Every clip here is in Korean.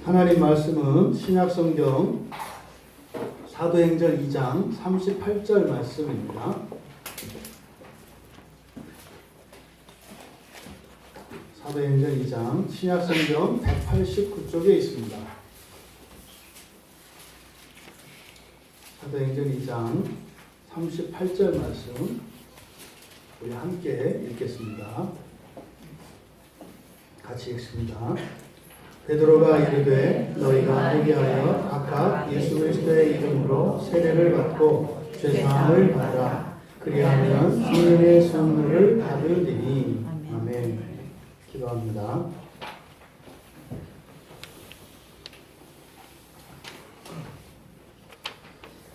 하나님 말씀은 신약성경 사도행전 2장 38절 말씀입니다. 사도행전 2장 신약성경 189쪽에 있습니다. 사도행전 2장 38절 말씀 우리 함께 읽겠습니다. 같이 읽습니다. 베드로가 이르되 너희가 회개하여 각각 예수 그리스도의 이름으로 세례를 받고 죄사함을 받으라. 그리하면 성령의 선물을 받으리니. 아멘. 기도합니다.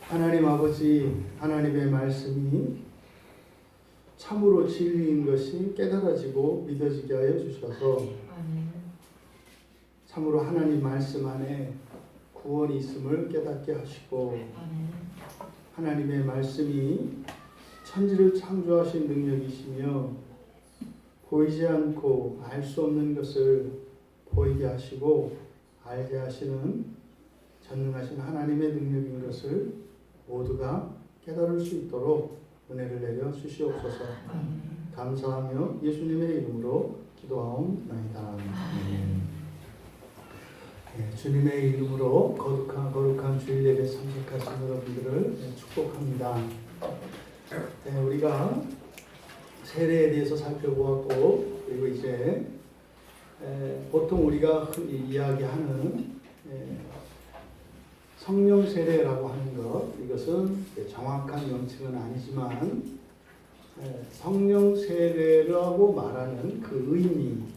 하나님 아버지, 하나님의 말씀이 참으로 진리인 것이 깨달아지고 믿어지게 하여 주셔서 참으로 하나님 말씀 안에 구원이 있음을 깨닫게 하시고 하나님의 말씀이 천지를 창조하신 능력이시며 보이지 않고 알 수 없는 것을 보이게 하시고 알게 하시는 전능하신 하나님의 능력인 것을 모두가 깨달을 수 있도록 은혜를 내려 주시옵소서. 감사하며 예수님의 이름으로 기도하옵나이다. 주님의 이름으로 거룩한 주일 예배 참석하신 여러분들을 축복합니다. 우리가 세례에 대해서 살펴보았고, 그리고 이제 보통 우리가 흔히 이야기하는 성령 세례라고 하는 것, 이것은 정확한 명칭은 아니지만 성령 세례라고 말하는 그 의미는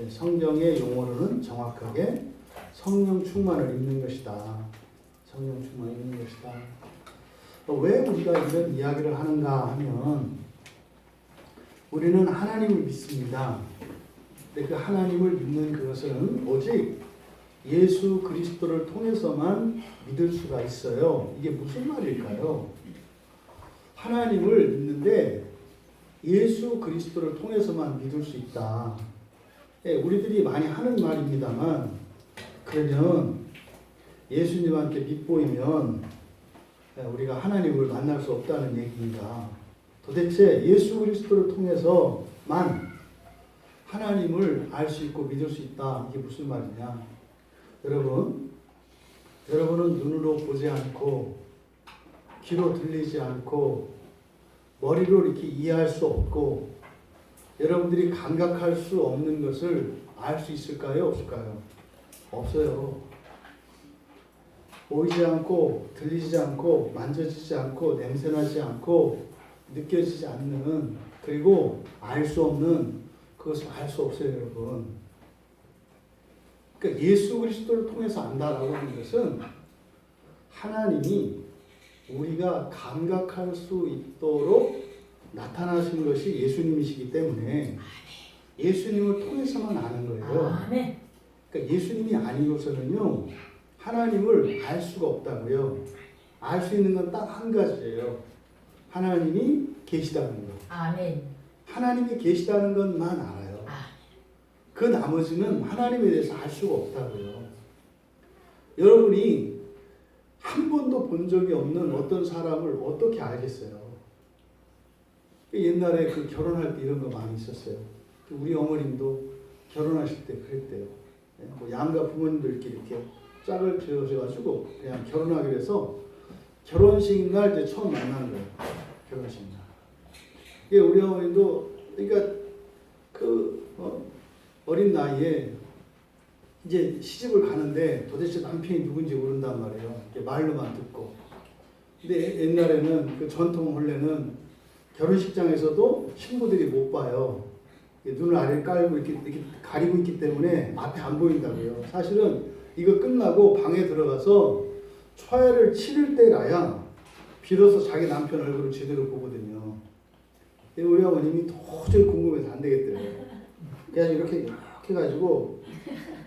성경의 용어로는 정확하게 성령 충만을 입는 것이다. 성령 충만을 입는 것이다. 왜 우리가 이런 이야기를 하는가 하면 우리는 하나님을 믿습니다. 근데 그 하나님을 믿는 그것은 오직 예수 그리스도를 통해서만 믿을 수가 있어요. 이게 무슨 말일까요? 하나님을 믿는데 예수 그리스도를 통해서만 믿을 수 있다. 우리들이 많이 하는 말입니다만, 그러면 예수님한테 밑보이면 우리가 하나님을 만날 수 없다는 얘기인가? 도대체 예수 그리스도를 통해서만 하나님을 알 수 있고 믿을 수 있다. 이게 무슨 말이냐? 여러분은 눈으로 보지 않고 귀로 들리지 않고 머리로 이렇게 이해할 수 없고 여러분들이 감각할 수 없는 것을 알 수 있을까요? 없을까요? 없어요. 보이지 않고 들리지 않고 만져지지 않고 냄새나지 않고 느껴지지 않는, 그리고 알 수 없는 그것을 알 수 없어요, 여러분. 그러니까 예수 그리스도를 통해서 안다라고 하는 것은 하나님이 우리가 감각할 수 있도록 나타나신 것이 예수님이시기 때문에 예수님을 통해서만 아는 거예요. 그러니까 예수님이 아니고서는요 하나님을 알 수가 없다고요. 알 수 있는 건 딱 한 가지예요. 하나님이 계시다는 거. 하나님이 계시다는 것만 알아요. 그 나머지는 하나님에 대해서 알 수가 없다고요. 여러분이 한 번도 본 적이 없는 어떤 사람을 어떻게 알겠어요? 옛날에 그 결혼할 때 이런 거 많이 있었어요. 우리 어머님도 결혼하실 때 그랬대요. 뭐 양가 부모님들끼리 이렇게 짝을 지어가지고 그냥 결혼하기로 해서 결혼식 날 이제 처음 만난 거예요. 결혼식 날. 이게 우리 어머님도 그러니까 어린 나이에 이제 시집을 가는데 도대체 남편이 누군지 모른단 말이에요. 말로만 듣고. 근데 옛날에는 그 전통 혼례는 결혼식장에서도 신부들이 못 봐요. 눈을 아래에 깔고 이렇게 가리고 있기 때문에 앞에 안 보인다고요. 사실은 이거 끝나고 방에 들어가서 초야를 치를 때라야 비로소 자기 남편 얼굴을 제대로 보거든요. 우리 어머님이 도저히 궁금해서 안 되겠더래요. 그래서 이렇게 해가지고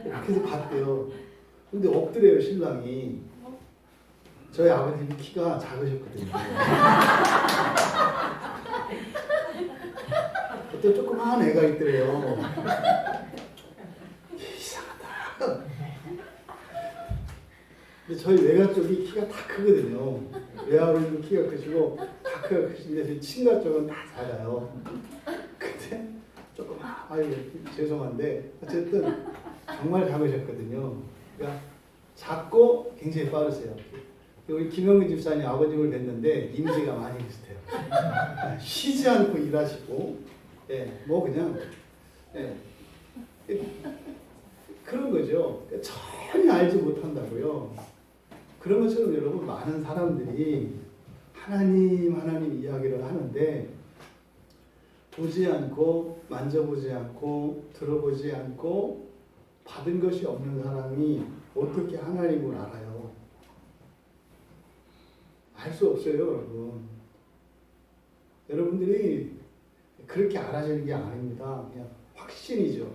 이렇게 해서 봤대요. 근데 없더래요, 신랑이. 저희 아버님이 키가 작으셨거든요. 어떤 조그마한 애가 있더래요. 이상하다. 근데 저희 외가 쪽이 키가 다 크거든요. 외아버지도 키가 크시고 다 키가 크신데 저희 친가 쪽은 다 작아요. 근데 조금 아유 죄송한데 어쨌든 정말 작으셨거든요. 그러니까 작고 굉장히 빠르세요. 우리 김영근 집사님 아버님을 뵀는데 이미지가 많이 비슷해요. 쉬지 않고 일하시고, 예, 뭐 그냥 예, 그런 거죠. 전혀 알지 못한다고요. 그런 것처럼 여러분 많은 사람들이 하나님 이야기를 하는데 보지 않고 만져보지 않고 들어보지 않고 받은 것이 없는 사람이 어떻게 하나님을 알아요? 알 수 없어요, 여러분. 여러분들이 그렇게 알아지는 게 아닙니다. 그냥 확신이죠.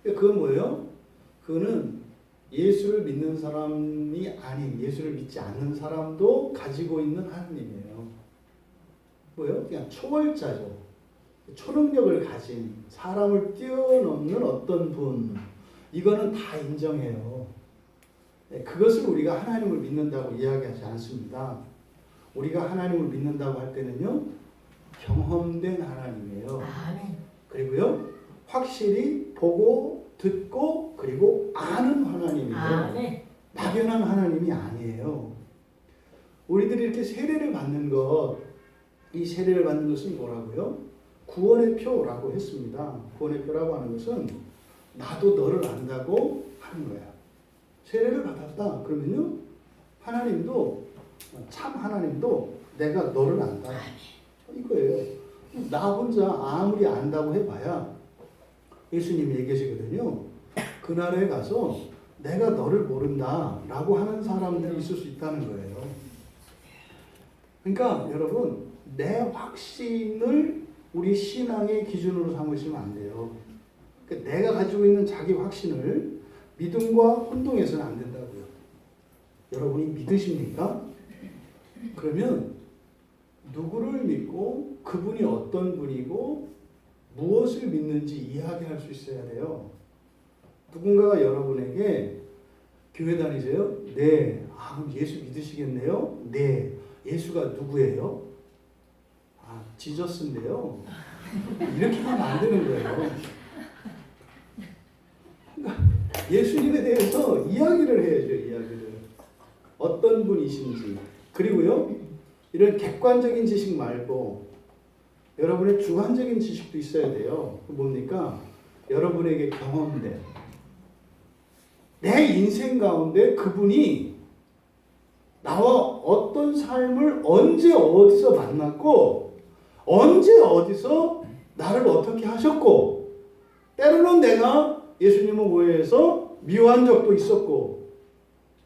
그건 뭐예요? 그거는 예수를 믿는 사람이 아닌 예수를 믿지 않는 사람도 가지고 있는 하나님이에요. 뭐예요? 그냥 초월자죠. 초능력을 가진 사람을 뛰어넘는 어떤 분. 이거는 다 인정해요. 그것을 우리가 하나님을 믿는다고 이야기하지 않습니다. 우리가 하나님을 믿는다고 할 때는요, 경험된 하나님이에요. 그리고요, 확실히 보고 듣고 그리고 아는 하나님이에요. 막연한 하나님이 아니에요. 우리들이 이렇게 세례를 받는 것, 이 세례를 받는 것은 뭐라고요? 구원의 표라고 했습니다. 구원의 표라고 하는 것은 나도 너를 안다고 하는 거야. 세례를 받았다. 그러면요, 하나님도 참 하나님도 내가 너를 안다. 이거예요. 나 혼자 아무리 안다고 해봐야 예수님이 얘기하시거든요. 그날에 가서 내가 너를 모른다라고 하는 사람들이 있을 수 있다는 거예요. 그러니까 여러분 내 확신을 우리 신앙의 기준으로 삼으시면 안 돼요. 그러니까 내가 가지고 있는 자기 확신을 믿음과 혼동해서는 안 된다고요. 여러분이 믿으십니까? 그러면 누구를 믿고 그분이 어떤 분이고 무엇을 믿는지 이야기할 수 있어야 돼요. 누군가가 여러분에게 교회 다니세요? 네. 아, 그럼 예수 믿으시겠네요? 네. 예수가 누구예요? 아, 지저스인데요. 이렇게 하면 안 되는 거예요. 예수님에 대해서 이야기를 해야죠. 이야기를. 어떤 분이신지. 그리고요. 이런 객관적인 지식 말고 여러분의 주관적인 지식도 있어야 돼요. 뭡니까? 여러분에게 경험된 내 인생 가운데 그분이 나와 어떤 삶을 언제 어디서 만났고 언제 어디서 나를 어떻게 하셨고 때로는 내가 예수님을 오해해서 미워한 적도 있었고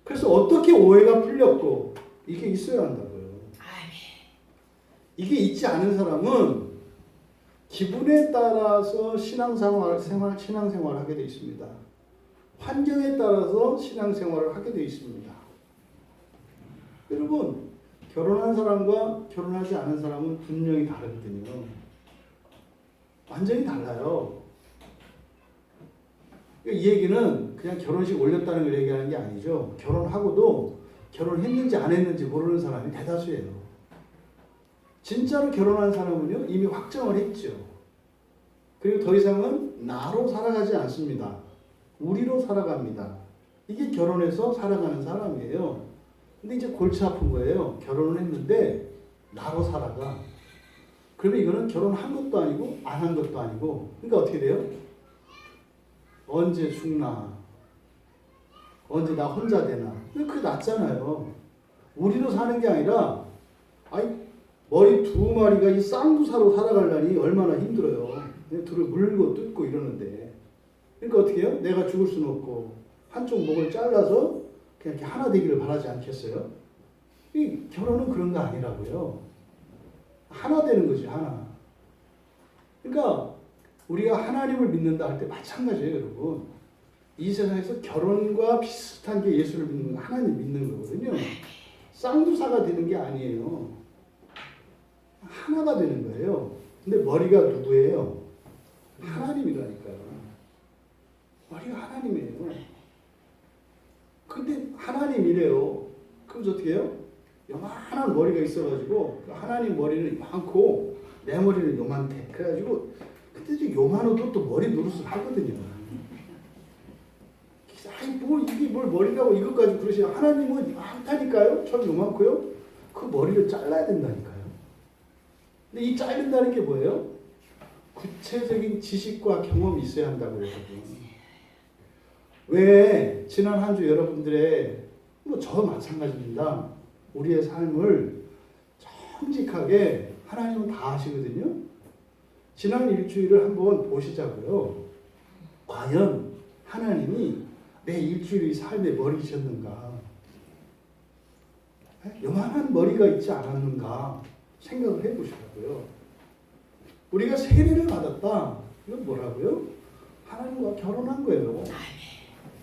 그래서 어떻게 오해가 풀렸고 이게 있어야 한다고요. 이게 있지 않은 사람은 기분에 따라서 신앙생활을 하게 되어 있습니다. 환경에 따라서 신앙생활을 하게 되어 있습니다. 여러분 결혼한 사람과 결혼하지 않은 사람은 분명히 다르거든요. 완전히 달라요. 이 얘기는 그냥 결혼식 올렸다는 걸 얘기하는 게 아니죠. 결혼하고도 결혼했는지 안 했는지 모르는 사람이 대다수예요. 진짜로 결혼한 사람은요 이미 확정을 했죠. 그리고 더 이상은 나로 살아가지 않습니다. 우리로 살아갑니다. 이게 결혼해서 살아가는 사람이에요. 근데 이제 골치 아픈 거예요. 결혼을 했는데 나로 살아가. 그러면 이거는 결혼한 것도 아니고 안 한 것도 아니고 그러니까 어떻게 돼요? 언제 죽나? 언제 나 혼자 되나? 근데 그게 낫잖아요. 우리로 사는 게 아니라 아니 머리 두 마리가 이 쌍두사로 살아가려니 얼마나 힘들어요. 둘을 물고 뜯고 이러는데. 그러니까 어떻게 해요? 내가 죽을 수는 없고 한쪽 목을 잘라서 그냥 이렇게 하나 되기를 바라지 않겠어요? 이 결혼은 그런 거 아니라고요. 하나 되는 거지, 하나. 그러니까 우리가 하나님을 믿는다 할 때 마찬가지예요, 여러분. 이 세상에서 결혼과 비슷한 게 예수를 믿는 거, 하나님 믿는 거거든요. 쌍두사가 되는 게 아니에요. 하나가 되는 거예요. 근데 머리가 누구예요? 하나님이라니까요. 머리가 하나님이에요. 근데 하나님이래요. 그럼 어떻게 해요? 요만한 머리가 있어가지고 하나님 머리는 많고 내 머리는 요만해. 그래가지고 근데 이제 요만해도 또 머리 노릇을 하거든요. 아니 뭐 이게 뭘 머리라고 이것 가지고 그러시냐. 하나님은 많다니까요. 저 요만고요. 그 머리를 잘라야 된다니까요. 근데 이 자른다는 게 뭐예요? 구체적인 지식과 경험이 있어야 한다고 그러거든요. 왜 지난 한 주 여러분들의 뭐 저 마찬가지입니다. 우리의 삶을 정직하게 하나님은 다 아시거든요. 지난 일주일을 한번 보시자고요. 과연 하나님이 내 일주일의 삶에 머리셨는가? 요만한 머리가 있지 않았는가? 생각을 해보시라고요. 우리가 세례를 받았다. 이건 뭐라고요? 하나님과 결혼한 거예요.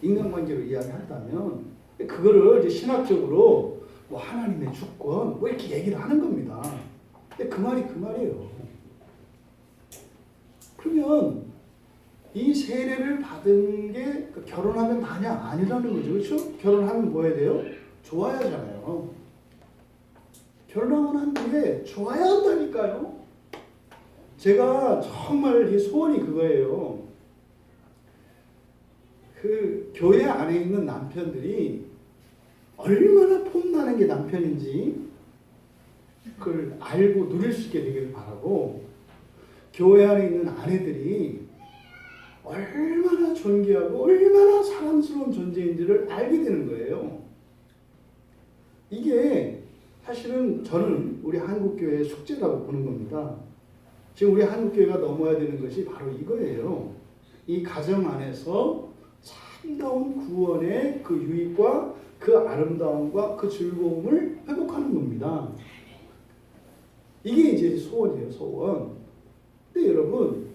인간관계로 이야기한다면 그거를 이제 신학적으로 뭐 하나님의 주권 뭐 이렇게 얘기를 하는 겁니다. 근데 그 말이 그 말이에요. 그러면 이 세례를 받은 게 결혼하면 다냐? 아니라는 거죠. 그렇죠? 결혼하면 뭐 해야 돼요? 좋아야 하잖아요. 결혼하고 난 뒤에 좋아야 한다니까요. 제가 정말 이 소원이 그거예요. 그 교회 안에 있는 남편들이 얼마나 폼나는 게 남편인지 그걸 알고 누릴 수 있게 되기를 바라고, 교회 안에 있는 아내들이 얼마나 존귀하고 얼마나 사랑스러운 존재인지를 알게 되는 거예요. 이게 사실은 저는 우리 한국교회의 숙제라고 보는 겁니다. 지금 우리 한국교회가 넘어야 되는 것이 바로 이거예요. 이 가정 안에서 참다운 구원의 그 유익과 그 아름다움과 그 즐거움을 회복하는 겁니다. 이게 이제 소원이에요, 소원. 근데 여러분,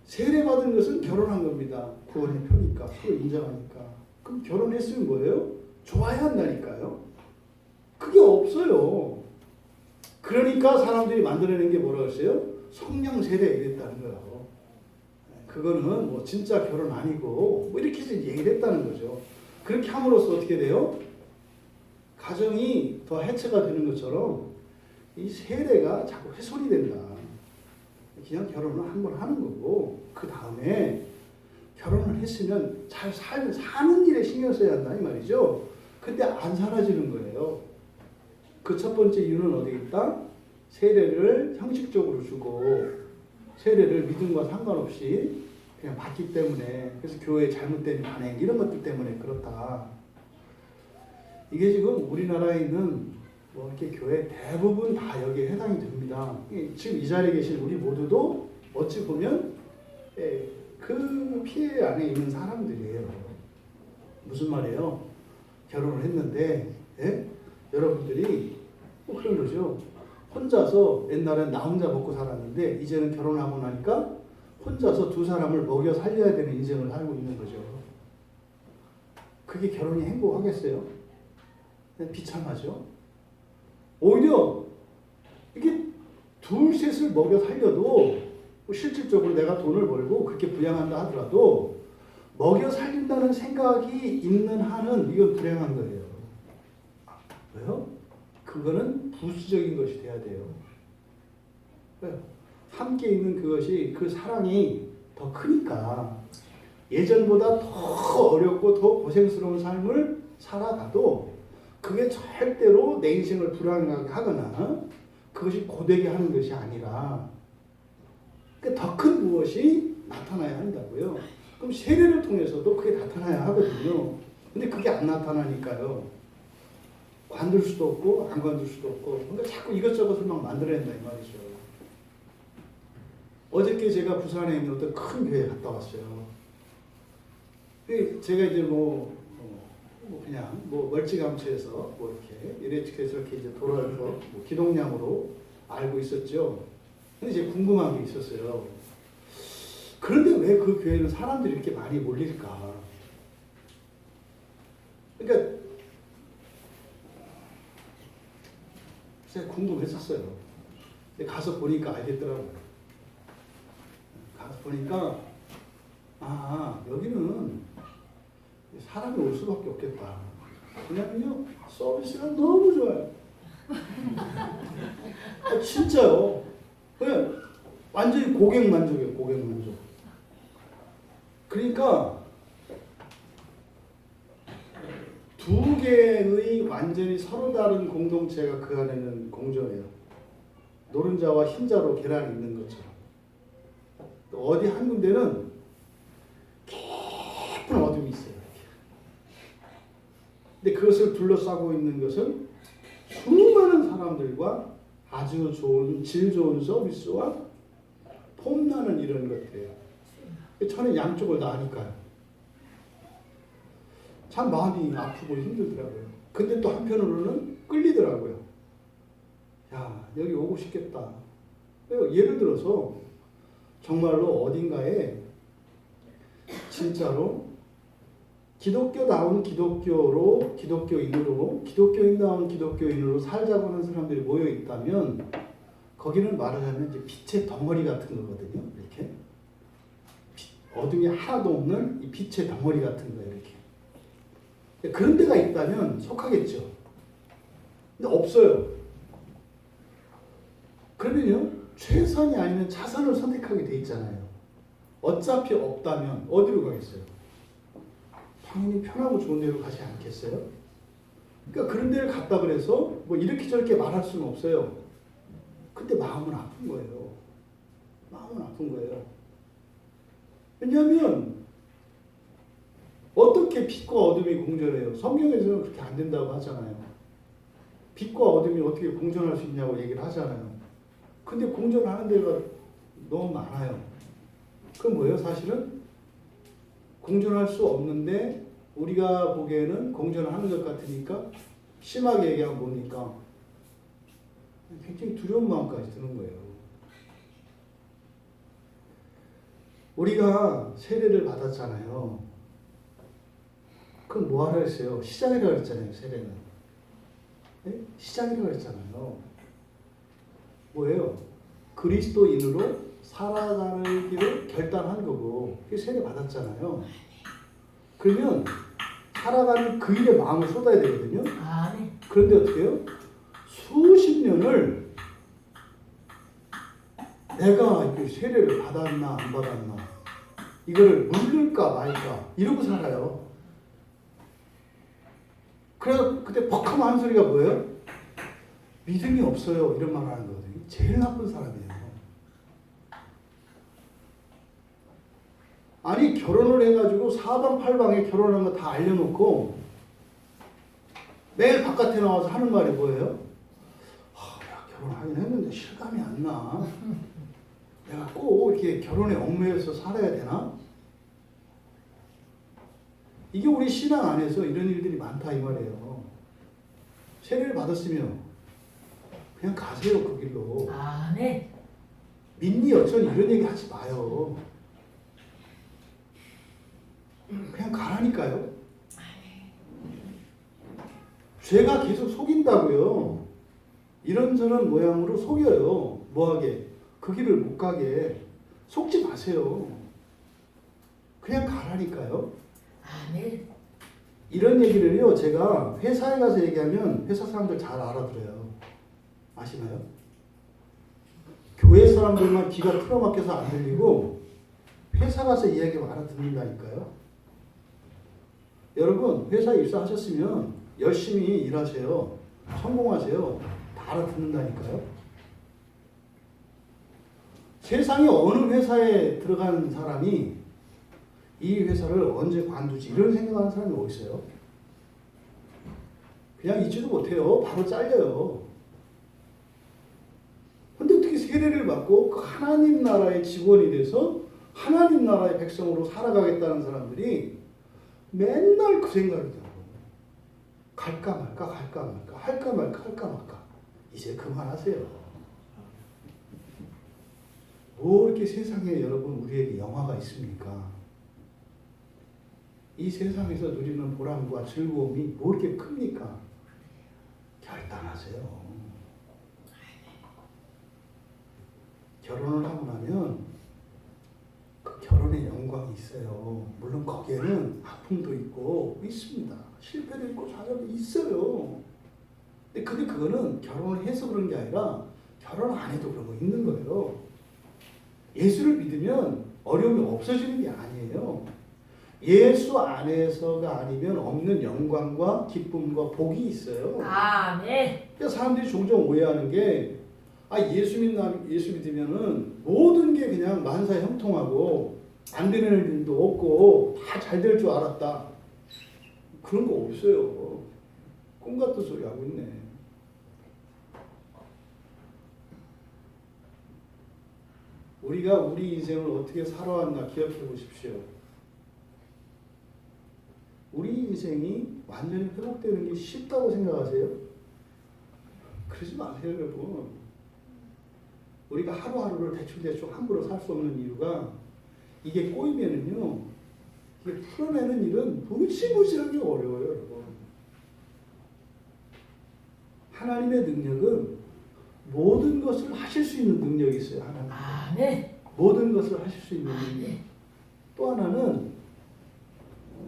세례받은 것은 결혼한 겁니다. 구원의 표니까, 서로 인정하니까. 그럼 결혼했으면 뭐예요? 좋아야 한다니까요. 그게 없어요. 그러니까 사람들이 만들어낸 게 뭐라고 했어요? 성령 세례 이랬다는 거예요. 그거는 뭐 진짜 결혼 아니고 뭐 이렇게 해서 얘기를 했다는 거죠. 그렇게 함으로써 어떻게 돼요? 가정이 더 해체가 되는 것처럼 이 세례가 자꾸 훼손이 된다. 그냥 결혼을 한 번 하는 거고 그 다음에 결혼을 했으면 잘 사는 일에 신경 써야 한다 이 말이죠. 근데 안 살아지는 거예요. 그 첫 번째 이유는 어디 있다? 세례를 형식적으로 주고 세례를 믿음과 상관없이 그냥 받기 때문에, 그래서 교회의 잘못된 반행 이런 것들 때문에 그렇다. 이게 지금 우리나라에 있는 뭐 이렇게 교회 대부분 다 여기에 해당이 됩니다. 지금 이 자리에 계신 우리 모두도 어찌 보면 그 피해 안에 있는 사람들이에요. 무슨 말이에요? 결혼을 했는데 여러분들이 뭐 그런 거죠. 혼자서 옛날엔 나 혼자 먹고 살았는데 이제는 결혼하고 나니까 혼자서 두 사람을 먹여 살려야 되는 인생을 살고 있는 거죠. 그게 결혼이 행복하겠어요? 비참하죠. 오히려 이게 둘 셋을 먹여 살려도 실질적으로 내가 돈을 벌고 그렇게 부양한다 하더라도 먹여 살린다는 생각이 있는 한은 이건 불행한 거예요. 왜요? 그거는 부수적인 것이 돼야 돼요. 왜요? 함께 있는 그것이, 그 사랑이 더 크니까 예전보다 더 어렵고 더 고생스러운 삶을 살아가도 그게 절대로 내 인생을 불안하게 하거나 그것이 고되게 하는 것이 아니라 더 큰 무엇이 나타나야 한다고요. 그럼 세례를 통해서도 그게 나타나야 하거든요. 근데 그게 안 나타나니까요. 관둘 수도 없고 안 관둘 수도 없고, 그러니까 자꾸 이것저것을 막 만들어낸다 이 말이죠. 어저께 제가 부산에 있는 어떤 큰 교회에 갔다 왔어요. 제가 이제 그냥 멀찌감치해서 뭐 이렇게 저렇게 이제 돌아서 뭐 기동량으로 알고 있었죠. 근데 이제 궁금한 게 있었어요. 그런데 왜 그 교회는 사람들이 이렇게 많이 몰릴까? 그러니까 제가 궁금했었어요. 근데 가서 보니까 알겠더라고요. 가서 보니까 여기는 사람이 올 수밖에 없겠다. 왜냐면요, 서비스가 너무 좋아요. 진짜요. 왜? 완전히 고객 만족이에요, 고객 만족. 그러니까 두 개의 완전히 서로 다른 공동체가 그 안에는 공존해요. 노른자와 흰자로 계란이 있는 것처럼. 어디 한 군데는 깊은 어둠이 있어요. 근데 그것을 둘러싸고 있는 것은 수많은 사람들과 아주 좋은, 질 좋은 서비스와 폼나는 이런 것들이에요. 저는 양쪽을 다 하니까요. 참 마음이 아프고 힘들더라고요. 근데 또 한편으로는 끌리더라고요. 야, 여기 오고 싶겠다. 예를 들어서 정말로 어딘가에 진짜로 기독교다운 기독교로, 기독교인다운 기독교인으로 살자고 하는 사람들이 모여 있다면 거기는 말하자면 이제 빛의 덩어리 같은 거거든요. 이렇게 어둠이 하나도 없는 이 빛의 덩어리 같은 거예요. 이렇게 그런 데가 있다면 속하겠죠. 근데 없어요. 그러면요, 최선이 아니면 차선을 선택하게 돼 있잖아요. 어차피 없다면 어디로 가겠어요? 당연히 편하고 좋은 데로 가지 않겠어요? 그러니까 그런 데를 갔다 그래서 뭐 이렇게 저렇게 말할 수는 없어요. 근데 마음은 아픈 거예요. 마음은 아픈 거예요. 왜냐하면 어떻게 빛과 어둠이 공존해요? 성경에서는 그렇게 안 된다고 하잖아요. 빛과 어둠이 어떻게 공존할 수 있냐고 얘기를 하잖아요. 근데 공존하는 데가 너무 많아요. 그건 뭐예요? 사실은 공존할 수 없는데 우리가 보기에는 공존하는 것 같으니까 심하게 얘기하면 뭡니까? 굉장히 두려운 마음까지 드는 거예요. 우리가 세례를 받았잖아요. 그럼 뭐하라 했어요? 시작이라고 했잖아요. 세례는. 네? 시작이라고 했잖아요. 뭐예요? 그리스도인으로 살아가기를 결단한 거고 그게 세례 받았잖아요. 그러면 살아가는 그 일에 마음을 쏟아야 되거든요. 그런데 어떻게 해요? 수십 년을 내가 이렇게 세례를 받았나 안 받았나 이거를 물릴까 말까 이러고 살아요. 그래서 그때 벅하면 하는 소리가 뭐예요? 믿음이 없어요. 이런 말 하는 거거든요. 제일 나쁜 사람이에요. 아니 결혼을 해가지고 사방팔방에 결혼한 거 다 알려놓고 매일 바깥에 나와서 하는 말이 뭐예요? 야, 결혼하긴 했는데 실감이 안 나. 내가 꼭 이렇게 결혼에 얽매여서 살아야 되나? 이게 우리 신앙 안에서 이런 일들이 많다 이 말이에요. 세례를 받았으면 그냥 가세요 그 길로. 네. 믿니 여전히 이런 얘기 하지 마요. 그냥 가라니까요. 죄가 계속 속인다고요. 이런저런 모양으로 속여요. 뭐하게? 그 길을 못 가게. 속지 마세요. 그냥 가라니까요. 네. 이런 얘기를요, 제가 회사에 가서 얘기하면 회사 사람들 잘 알아들어요. 아시나요? 교회 사람들만 귀가 틀어막혀서 안 들리고 회사 가서 이야기하면 알아듣는다니까요. 여러분 회사에 입사하셨으면 열심히 일하세요. 성공하세요. 다 알아듣는다니까요. 세상에 어느 회사에 들어간 사람이 이 회사를 언제 관두지 이런 생각하는 사람이 어디 있어요? 그냥 있지도 못해요. 바로 잘려요. 근데 어떻게 세례를 받고 그 하나님 나라의 직원이 돼서 하나님 나라의 백성으로 살아가겠다는 사람들이 맨날 그 생각이더라고요. 갈까 말까 갈까 말까 할까 말까 할까 말까. 이제 그만하세요. 뭐 이렇게 세상에 여러분 우리에게 영화가 있습니까? 이 세상에서 누리는 보람과 즐거움이 뭐 이렇게 큽니까? 결단하세요. 결혼을 하고 나면 그 결혼의 영광이 있어요. 물론 거기에 때는 아픔도 있고 있습니다. 실패도 있고 좌절도 있어요. 근데 그거는 결혼을 해서 그런 게 아니라 결혼 안 해도 그런 거 있는 거예요. 예수를 믿으면 어려움이 없어지는 게 아니에요. 예수 안에서가 아니면 없는 영광과 기쁨과 복이 있어요. 아멘. 그러니까 사람들이 종종 오해하는 게 예수 믿으면은 모든 게 그냥 만사 형통하고 안 되는 일도 없고 다 잘 될 줄 알았다. 그런 거 없어요. 꿈 같은 소리 하고 있네. 우리가 우리 인생을 어떻게 살아왔나 기억해 보십시오. 우리 인생이 완전히 회복되는 게 쉽다고 생각하세요? 그러지 마세요, 여러분. 우리가 하루하루를 대충 함부로 살 수 없는 이유가 이게 꼬이면은요, 이게 풀어내는 일은 무지무지하게 어려워요, 여러분. 하나님의 능력은 모든 것을 하실 수 있는 능력이 있어요, 하나님. 아멘. 모든 것을 하실 수 있는 능력. 또 하나는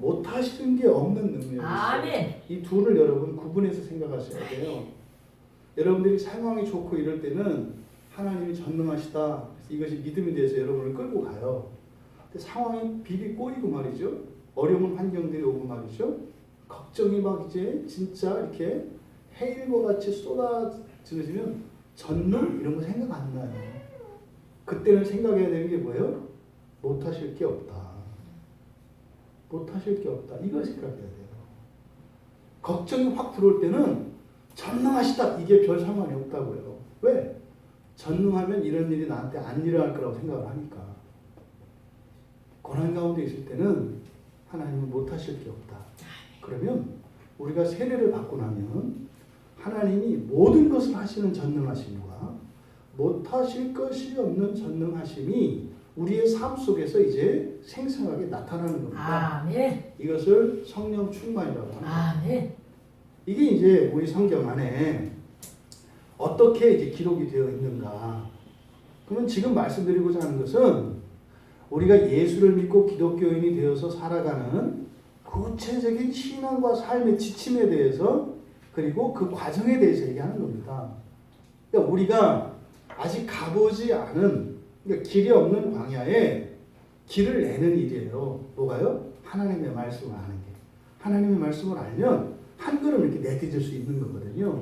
못 하시는 게 없는 능력이 있어요. 아멘. 이 둘을 여러분 구분해서 생각하셔야 돼요. 여러분들이 상황이 좋고 이럴 때는 하나님이 전능하시다. 이것이 믿음이 돼서 여러분을 끌고 가요. 근데 상황이 비비 꼬이고 말이죠. 어려운 환경들이 오고 말이죠. 걱정이 막 이제 진짜 이렇게 해일과 같이 쏟아지면 전능 이런 거 생각 안 나요. 그때는 생각해야 되는 게 뭐예요? 못 하실 게 없다. 못 하실 게 없다. 이걸 생각해야 돼요. 걱정이 확 들어올 때는 전능하시다. 이게 별 상관이 없다고요. 왜? 전능하면 이런 일이 나한테 안 일어날 거라고 생각을 하니까. 고난 가운데 있을 때는 하나님은 못 하실 게 없다. 그러면 우리가 세례를 받고 나면 하나님이 모든 것을 하시는 전능하심과 못하실 것이 없는 전능하심이 우리의 삶 속에서 이제 생생하게 나타나는 겁니다. 아멘. 이것을 성령 충만이라고 합니다. 아멘. 이게 이제 우리 성경 안에 어떻게 이제 기록이 되어 있는가? 그러면 지금 말씀드리고자 하는 것은 우리가 예수를 믿고 기독교인이 되어서 살아가는 구체적인 신앙과 삶의 지침에 대해서 그리고 그 과정에 대해서 얘기하는 겁니다. 그러니까 우리가 아직 가보지 않은 그러니까 길이 없는 광야에 길을 내는 일이에요. 뭐가요? 하나님의 말씀을 아는 게. 하나님의 말씀을 알면 한 걸음 이렇게 내딛을 수 있는 거거든요.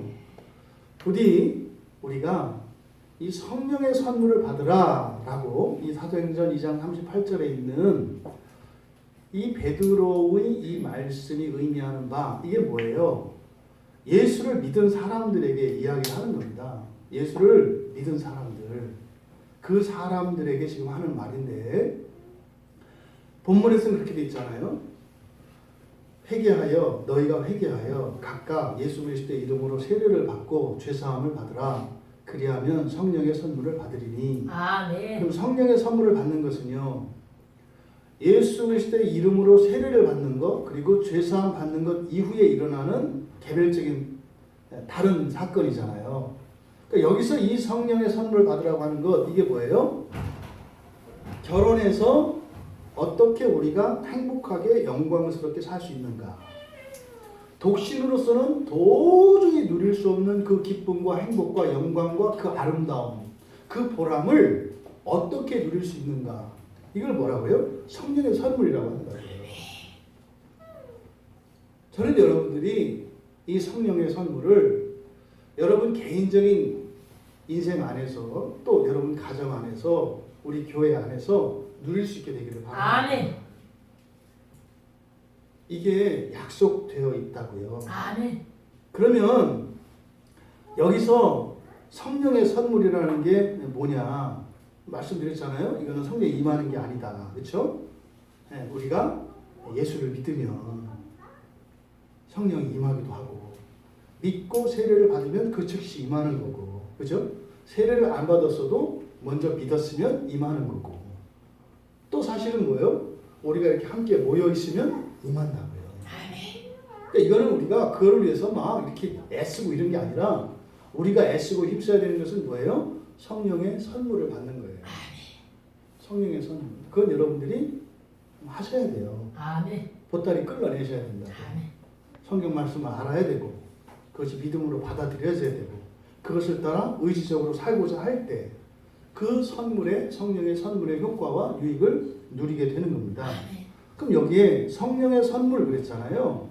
부디 우리가 이 성령의 선물을 받으라 라고 이 사도행전 2장 38절에 있는 이 베드로의 이 말씀이 의미하는 바 이게 뭐예요? 예수를 믿은 사람들에게 이야기하는 겁니다. 예수를 믿은 사람들 그 사람들에게 지금 하는 말인데 본문에서는 그렇게 돼 있잖아요. 회개하여 너희가 회개하여 각각 예수 그리스도의 이름으로 세례를 받고 죄사함을 받으라. 그리하면 성령의 선물을 받으리니. 아멘. 그럼 성령의 선물을 받는 것은요. 예수 그리스도의 이름으로 세례를 받는 것 그리고 죄사함 받는 것 이후에 일어나는 개별적인 다른 사건이잖아요. 그러니까 여기서 이 성령의 선물을 받으라고 하는 것 이게 뭐예요? 결혼해서 어떻게 우리가 행복하게 영광스럽게 살 수 있는가? 독신으로서는 도저히 누릴 수 없는 그 기쁨과 행복과 영광과 그 아름다움, 그 보람을 어떻게 누릴 수 있는가? 이걸 뭐라고요? 성령의 선물이라고 하는 거예요. 저는 여러분들이 이 성령의 선물을 여러분 개인적인 인생 안에서 또 여러분 가정 안에서 우리 교회 안에서 누릴 수 있게 되기를 바랍니다. 아멘. 이게 약속되어 있다고요. 아멘. 그러면 여기서 성령의 선물이라는 게 뭐냐 말씀드렸잖아요. 이거는 성령이 임하는 게 아니다. 그렇죠? 네, 우리가 예수를 믿으면 성령이 임하기도 하고 믿고 세례를 받으면 그 즉시 임하는 거고 그죠? 세례를 안 받았어도 먼저 믿었으면 임하는 거고 또 사실은 뭐예요? 우리가 이렇게 함께 모여 있으면 임한다고요. 그러니까 이거는 우리가 그걸 위해서 막 이렇게 애쓰고 이런 게 아니라 우리가 애쓰고 힘써야 되는 것은 뭐예요? 성령의 선물을 받는 거예요. 성령의 선물. 그건 여러분들이 하셔야 돼요. 아멘. 보따리 끌어내셔야 된다. 아멘. 성경 말씀을 알아야 되고 그것이 믿음으로 받아들여져야 되고 그것을 따라 의지적으로 살고자 할 때 그 선물의 성령의 선물의 효과와 유익을 누리게 되는 겁니다. 아멘. 그럼 여기에 성령의 선물 그랬잖아요.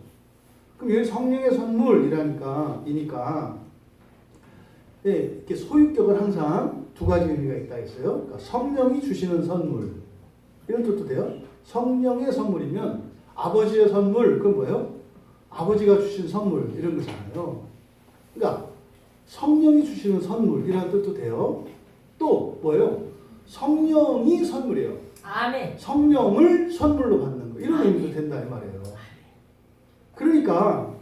그럼 여기 성령의 선물이라니까 예, 이렇게 소유격은 항상 두 가지 의미가 있다 했어요. 그러니까 성령이 주시는 선물 이런 뜻도 돼요. 성령의 선물이면 아버지의 선물 그건 뭐예요? 아버지가 주신 선물 이런 거잖아요. 그러니까 성령이 주시는 선물 이런 뜻도 돼요. 또 뭐예요? 성령이 선물이에요. 아멘. 성령을 선물로 받는 거 이런 의미도 된다 이 말이에요. 그러니까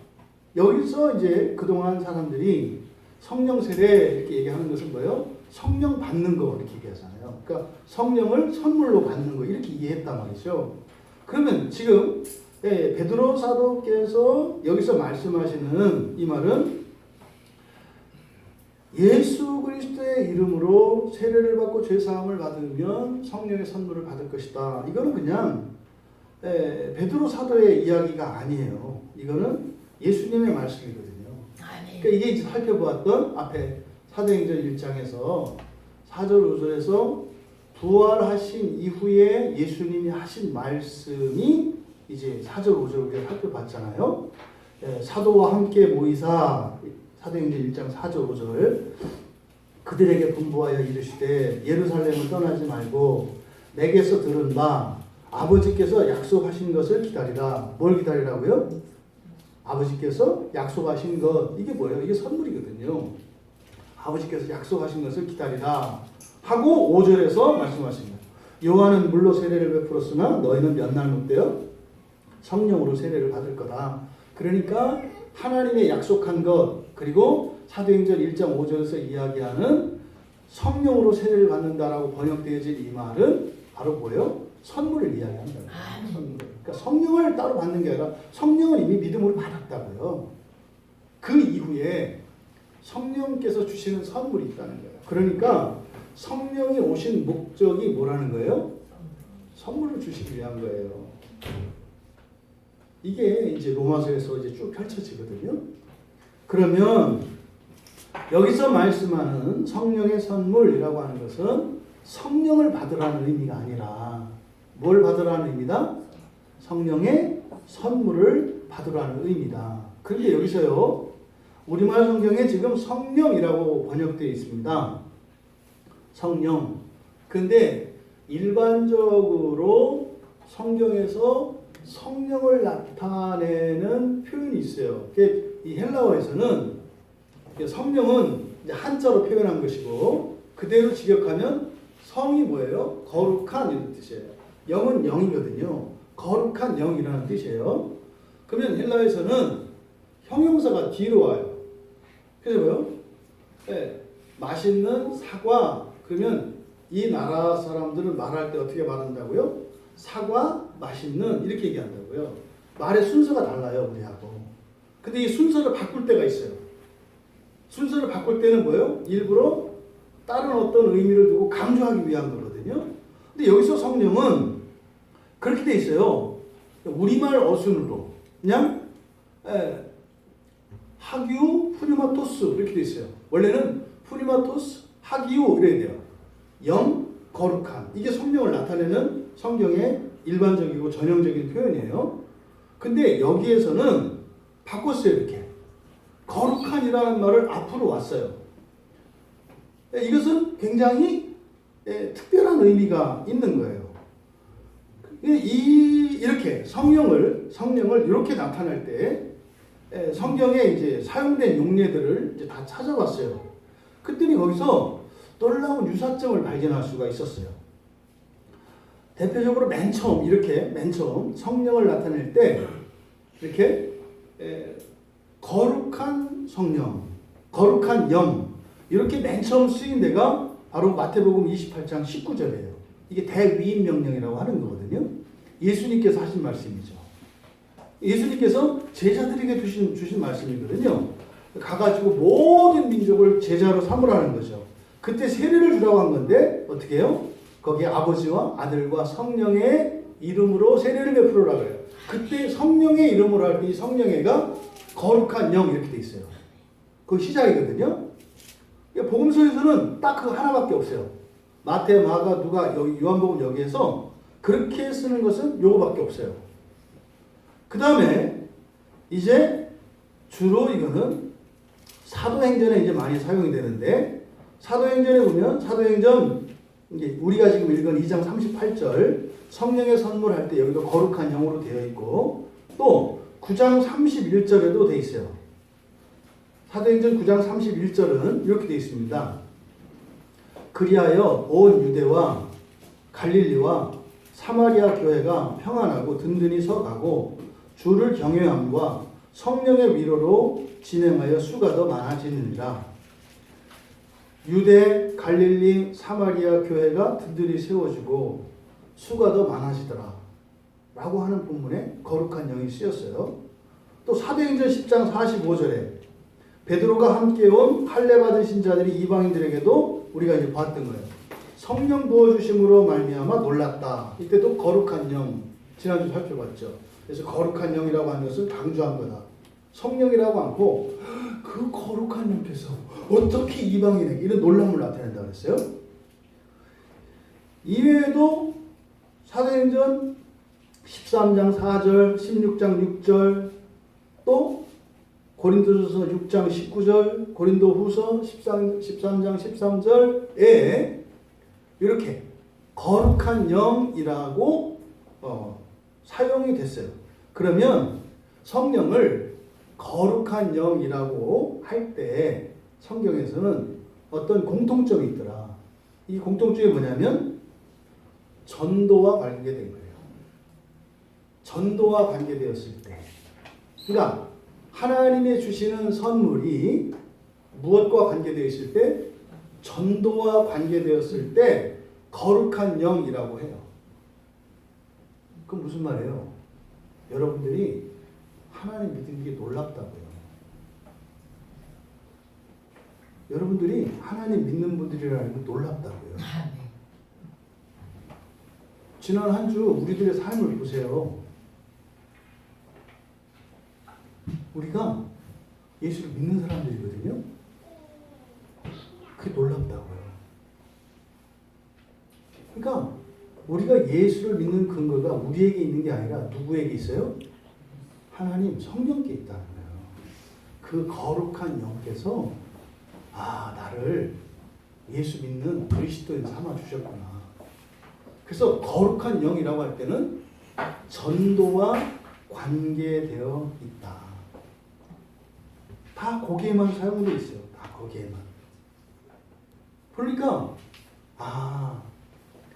여기서 이제 그동안 사람들이 성령 세례 이렇게 얘기하는 것은 뭐예요? 성령 받는 거 이렇게 얘기하잖아요. 그러니까 성령을 선물로 받는 거 이렇게 이해했단 말이죠. 그러면 지금 베드로 사도께서 여기서 말씀하시는 이 말은 예수 그리스도의 이름으로 세례를 받고 죄사함을 받으면 성령의 선물을 받을 것이다. 이거는 그냥 베드로 사도의 이야기가 아니에요. 이거는 예수님의 말씀이거든요. 아멘. 그러니까 이게 이제 살펴보았던 앞에 사도행전 1장에서 4절 5절에서 부활하신 이후에 예수님이 하신 말씀이 이제 4절 5절 우리가 살펴봤잖아요. 사도와 함께 모이사 사도행전 1장 4절 5절 그들에게 분부하여 이르시되 예루살렘을 떠나지 말고 내게서 들은 바 아버지께서 약속하신 것을 기다리라. 뭘 기다리라고요? 아버지께서 약속하신 것 이게 뭐예요? 이게 선물이거든요. 아버지께서 약속하신 것을 기다리라 하고 5절에서 말씀하십니다. 요한은 물로 세례를 베풀었으나 너희는 몇 날 못 되어 성령으로 세례를 받을 거다. 그러니까 하나님의 약속한 것 그리고 사도행전 1장 5절에서 이야기하는 성령으로 세례를 받는다라고 번역되어진 이 말은 바로 뭐예요? 선물을 이야기한다. 선물. 그러니까 성령을 따로 받는 게 아니라 성령을 이미 믿음으로 받았다고요. 그 이후에 성령께서 주시는 선물이 있다는 거예요. 그러니까 성령이 오신 목적이 뭐라는 거예요? 선물을 주시기 위한 거예요. 이게 이제 로마서에서 이제 쭉 펼쳐지거든요. 그러면 여기서 말씀하는 성령의 선물이라고 하는 것은 성령을 받으라는 의미가 아니라 뭘 받으라는 의미다? 성령의 선물을 받으라는 의미다. 그런데 여기서요. 우리말 성경에 지금 성령이라고 번역되어 있습니다. 성령. 근데 일반적으로 성경에서 성령을 나타내는 표현이 있어요. 이 헬라어에서는 성령은 이제 한자로 표현한 것이고 그대로 직역하면 성이 뭐예요? 거룩한 이런 뜻이에요. 영은 영이거든요. 거룩한 영이라는 뜻이에요. 그러면 헬라어에서는 형용사가 뒤로 와요. 그래서 뭐요? 맛있는 사과 그러면 이 나라 사람들은 말할 때 어떻게 말한다고요? 사과 맛있는 이렇게 얘기한다고요. 말의 순서가 달라요 우리하고. 근데 이 순서를 바꿀 때가 있어요. 순서를 바꿀 때는 뭐예요? 일부러 다른 어떤 의미를 두고 강조하기 위한 거거든요. 근데 여기서 성령은 그렇게 돼 있어요. 우리말 어순으로 그냥 하기우 푸니마토스 이렇게 돼 있어요. 원래는 푸니마토스 하기우 이래야 돼요. 영 거룩한 이게 성령을 나타내는 성경의 일반적이고 전형적인 표현이에요. 근데 여기에서는 바꿨어요. 이렇게 거룩한이라는 말을 앞으로 왔어요. 이것은 굉장히 특별한 의미가 있는 거예요. 이렇게 성령을 이렇게 나타낼 때 성경에 이제 사용된 용례들을 이제 다 찾아봤어요. 그랬더니 거기서 놀라운 유사점을 발견할 수가 있었어요. 대표적으로 맨 처음 성령을 나타낼 때 이렇게 거룩한 성령, 거룩한 영 이렇게 맨 처음 쓰인 데가 바로 마태복음 28장 19절이에요. 이게 대위임 명령이라고 하는 거거든요. 예수님께서 하신 말씀이죠. 예수님께서 제자들에게 주신 말씀이거든요. 가가지고 모든 민족을 제자로 삼으라는 거죠. 그때 세례를 주라고 한 건데 어떻게 해요? 거기에 아버지와 아들과 성령의 이름으로 세례를 베풀어라 그래요. 그때 성령의 이름으로 할 때 이 성령애가 거룩한 영 이렇게 돼 있어요. 그 시작이거든요. 복음서에서는 딱 그 하나밖에 없어요. 마태, 마가, 누가, 여기 요한복음 여기에서 그렇게 쓰는 것은 요거밖에 없어요. 그 다음에 이제 주로 이거는 사도행전에 이제 많이 사용이 되는데, 사도행전에 보면 사도행전 이제 우리가 지금 읽은 2장 38절 성령의 선물할 때 여기도 거룩한 영으로 되어 있고, 또 9장 31절에도 되어 있어요. 사도행전 9장 31절은 이렇게 되어 있습니다. 그리하여 온 유대와 갈릴리와 사마리아 교회가 평안하고 든든히 서가고 주를 경외함과 성령의 위로로 진행하여 수가 더 많아지느니라. 유대, 갈릴리, 사마리아 교회가 든든히 세워지고 수가 더 많아지더라 라고 하는 본문에 거룩한 영이 쓰였어요. 또 사도행전 10장 45절에 베드로가 함께 온 할례 받으신 자들이 이방인들에게도 우리가 이제 봤던 거예요. 성령 부어주심으로 말미암아 놀랐다. 이때도 거룩한 영 지난주 살펴봤죠. 그래서 거룩한 영이라고 하는 것을 강조한 거다. 성령이라고 않고 그 거룩한 영께서 어떻게 이방인에게 이런 놀람을 나타낸다 그랬어요. 이외에도 사도행전 13장 4절, 16장 6절, 또 고린도전서 6장 19절, 고린도후서 13장 13절에 이렇게 거룩한 영이라고 사용이 됐어요. 그러면 성령을 거룩한 영이라고 할 때 성경에서는 어떤 공통점이 있더라. 이 공통점이 뭐냐면 전도와 관계된 거예요. 전도와 관계되었을 때, 그러니까 하나님의 주시는 선물이 무엇과 관계되어 있을 때? 전도와 관계되었을 때 거룩한 영이라고 해요. 그럼 무슨 말이에요? 여러분들이 하나님 믿는 게 놀랍다고요. 여러분들이 하나님 믿는 분들이라는 게 놀랍다고요. 지난 한 주 우리들의 삶을 보세요. 우리가 예수를 믿는 사람들이거든요. 그게 놀랍다고요. 그러니까 우리가 예수를 믿는 근거가 우리에게 있는 게 아니라 누구에게 있어요? 하나님 성령께 있다는 거예요. 그 거룩한 영께서 나를 예수 믿는 그리스도인 삼아 주셨구나. 그래서 거룩한 영이라고 할 때는 전도와 관계되어 있다. 다 거기에만 사용되어 있어요. 다 거기에만. 그러니까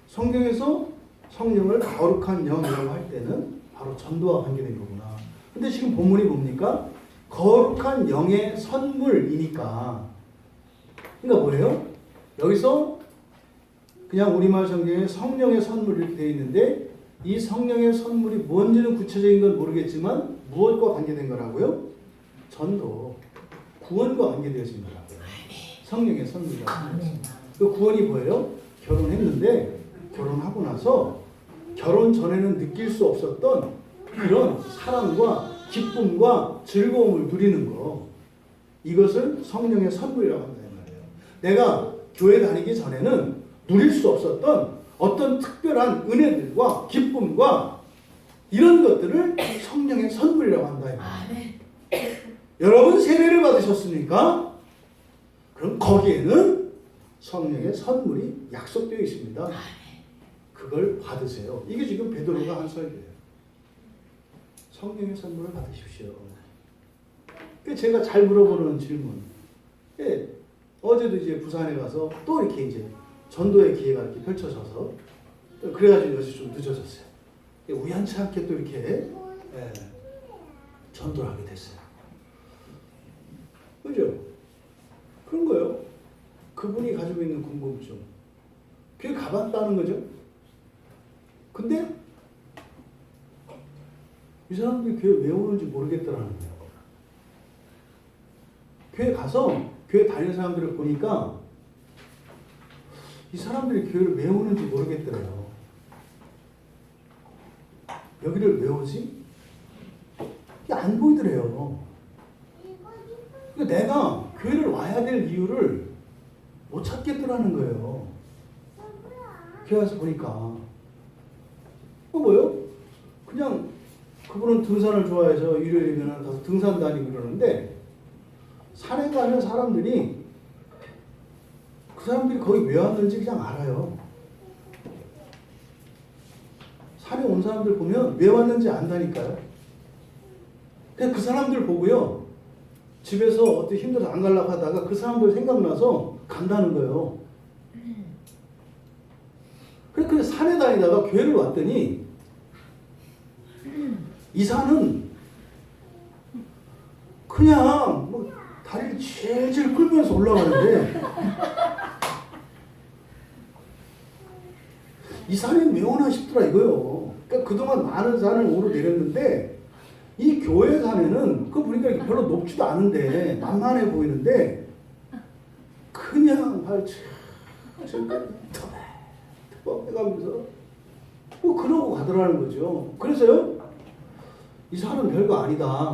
성경에서 성령을 거룩한 영이라고 할 때는 바로 전도와 관계된 거구나. 근데 지금 본문이 뭡니까? 거룩한 영의 선물이니까. 그러니까 뭐예요? 여기서 그냥 우리말 성경에 성령의 선물 이렇게 되어 있는데, 이 성령의 선물이 뭔지는 구체적인 건 모르겠지만 무엇과 관계된 거라고요? 전도, 구원과 관계되어진 거라고요. 성령의 선물이라고. 그 구원이 뭐예요? 결혼했는데 결혼하고 나서 결혼 전에는 느낄 수 없었던 그런 사랑과 기쁨과 즐거움을 누리는 거, 이것을 성령의 선물이라고 한다 이 말이에요. 내가 교회 다니기 전에는 누릴 수 없었던 어떤 특별한 은혜들과 기쁨과 이런 것들을 성령의 선물이라고 한다 이 말이에요. 여러분 세례를 받으셨습니까? 그럼 거기에는 성령의 선물이 약속되어 있습니다. 그걸 받으세요. 이게 지금 베드로가 한 설교예요. 성령의 선물을 받으십시오. 제가 잘 물어보는 질문. 어제도 이제 부산에 가서 또 이렇게 이제 전도의 기회가 이렇게 펼쳐져서, 그래가지고 요새 좀 늦어졌어요. 우연치 않게 또 이렇게 전도를 하게 됐어요. 그죠? 그런 거예요. 그분이 가지고 있는 궁금증. 교회 가봤다는 거죠. 근데 이 사람들이 교회 왜 오는지 모르겠더라는 거예요. 교회 가서 교회 다니는 사람들을 보니까 이 사람들이 교회를 왜 오는지 모르겠더래요. 여기를 왜 오지? 이게 안 보이더래요. 그러니까 내가 교회를 와야 될 이유를 못 찾겠더라는 거예요. 교회 와서 보니까. 뭐요? 그냥 그분은 등산을 좋아해서 일요일이면 가서 등산 다니고 그러는데 산에 가면 사람들이 그 사람들이 거기 왜 왔는지 그냥 알아요. 산에 온 사람들 보면 왜 왔는지 안다니까요. 그냥 그 사람들 보고요. 집에서 어떻게 힘들어서 안 가려고 하다가 그 사람들 생각나서 간다는 거예요. 그래서 산에 다니다가 교회를 왔더니 이 산은 그냥 뭐 다리를 질질 끌면서 올라가는데 이 산이 왜 오나 싶더라 이거요. 그러니까 그동안 많은 산을 오르내렸는데 이 교회 산에는 그거 보니까 별로 높지도 않은데 만만해 보이는데 그냥 발치까지 해가면서 뭐 그러고 가더라는 거죠. 그래서요 이 산은 별거 아니다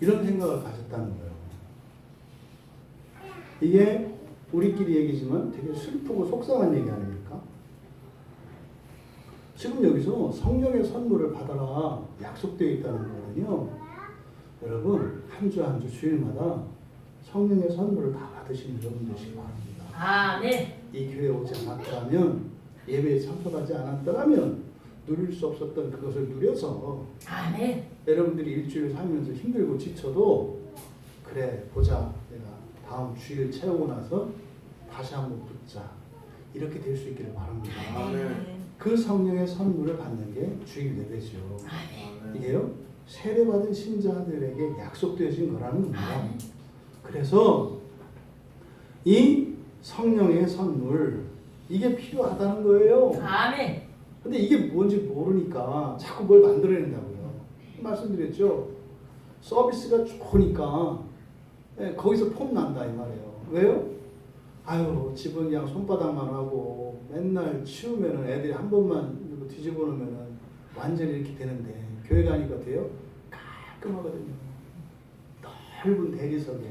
이런 생각을 가졌다는 거예요. 이게 우리끼리 얘기지만 되게 슬프고 속상한 얘기 아닙니까? 지금 여기서 성령의 선물을 받아라 약속되어 있다는 거거든요. 여러분 한 주 한 주 주일마다 성령의 선물을 다 받으시는 여러분 되시기 바랍니다. 아멘. 이 교회에 오지 않았다면 예배에 참석하지 않았다면 누릴 수 없었던 그것을 누려서 아멘. 여러분들이 일주일 살면서 힘들고 지쳐도 그래 보자 내가 다음 주일 채우고 나서 다시 한번 붙자 이렇게 될 수 있기를 바랍니다. 아멘. 그 성령의 선물을 받는 게 주일 예배죠. 아멘. 이게요 세례받은 신자들에게 약속되어진 거라는 겁니다. 아멘. 그래서 이 성령의 선물 이게 필요하다는 거예요. 아멘. 근데 이게 뭔지 모르니까 자꾸 뭘 만들어낸다고요. 말씀드렸죠. 서비스가 좋으니까 거기서 폼 난다 이 말이에요. 왜요? 아유 집은 그냥 손바닥만 하고 맨날 치우면은 애들이 한 번만 뒤집어 놓으면은 완전히 이렇게 되는데 교회 가니까 돼요? 깔끔하거든요. 넓은 대리석에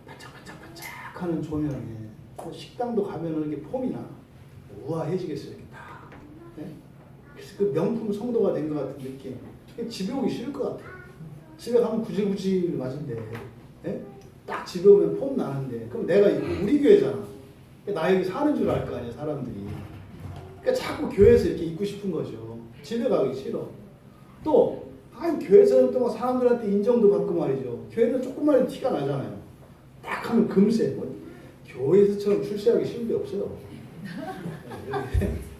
반짝반짝반짝하는 조명에 식당도 가면은 이렇게 폼이 나 우아해지겠어요 이렇게 딱. 네? 그래서 그 명품 성도가 된 것 같은 느낌. 집에 오기 싫을 것 같아요. 집에 가면 구질구질 맞은데, 네? 딱 집에 오면 폼 나는데, 그럼 내가 우리 교회잖아. 나 여기 사는 줄 알 거 아니야 사람들이. 그러니까 자꾸 교회에서 이렇게 있고 싶은 거죠. 집에 가기 싫어. 또 교회에서는 또 사람들한테 인정도 받고 말이죠. 교회는 조금만 티가 나잖아요. 딱 하면 금세. 뭐, 교회에서처럼 출세하기 쉬운 게 없어요.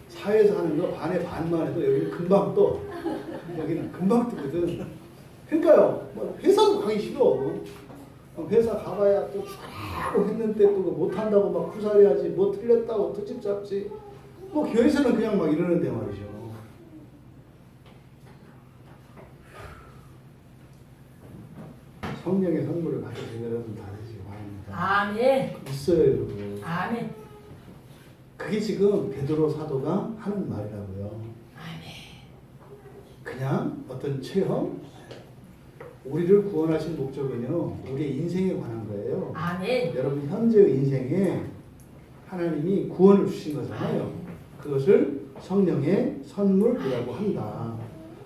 사회에서 하는 거 반에 반만 해도 여기는 금방 떠. 여기는 금방 뜨거든. 그러니까요. 뭐 회사도 가기 싫어. 회사 가봐야 또 추가로 했는데 또 못한다고 막 구사해야지. 뭐 틀렸다고 트집 잡지. 뭐 교회에서는 그냥 막 이러는데 말이죠. 성령의 선물을 받으신 여러분 다 되시기 바랍니다. 아멘. 있어요 여러분. 아멘. 그게 지금 베드로 사도가 하는 말이라고요. 아멘. 그냥 어떤 체험? 우리를 구원하신 목적은요. 우리의 인생에 관한 거예요. 아멘. 여러분 현재의 인생에 하나님이 구원을 주신 거잖아요. 그것을 성령의 선물이라고 한다.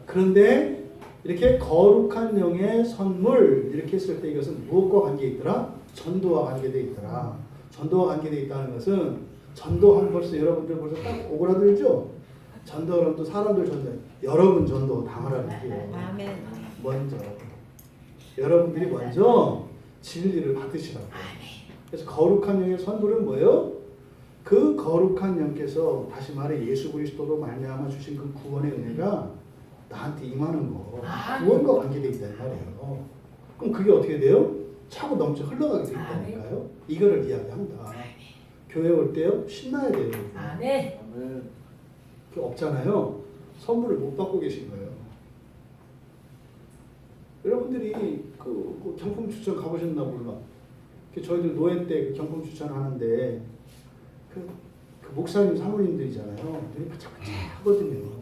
그런데 이렇게 거룩한 영의 선물 이렇게 했을 때 이것은 무엇과 관계에 있더라? 전도와 관계되어 있더라. 전도와 관계되어 있다는 것은 전도하면 벌써 여러분들 벌써 딱 오그라들죠? 전도하면 또 사람들 전도, 여러분 전도 당하라는 얘기예요. 아멘. 먼저 여러분들이 먼저 진리를 받으시라고. 그래서 거룩한 영의 선물은 뭐예요? 그 거룩한 영께서 다시 말해 예수 그리스도로 말미암아 주신 그 구원의 은혜가 나한테 임하는 거. 구원과 관계되어 있다는 말이에요. 그럼 그게 어떻게 돼요? 차고 넘쳐 흘러가게 돼 있다니까요. 이거를 이야기합니다. 교회 올 때요 신나야 돼요. 아멘. 그 없잖아요. 선물을 못 받고 계신 거예요. 여러분들이 그 경품 추천 가보셨나 몰라. 저희들 노예 때 경품 추천하는데 그 그 목사님 사모님들이잖아요. 되게 바짝바짝하거든요.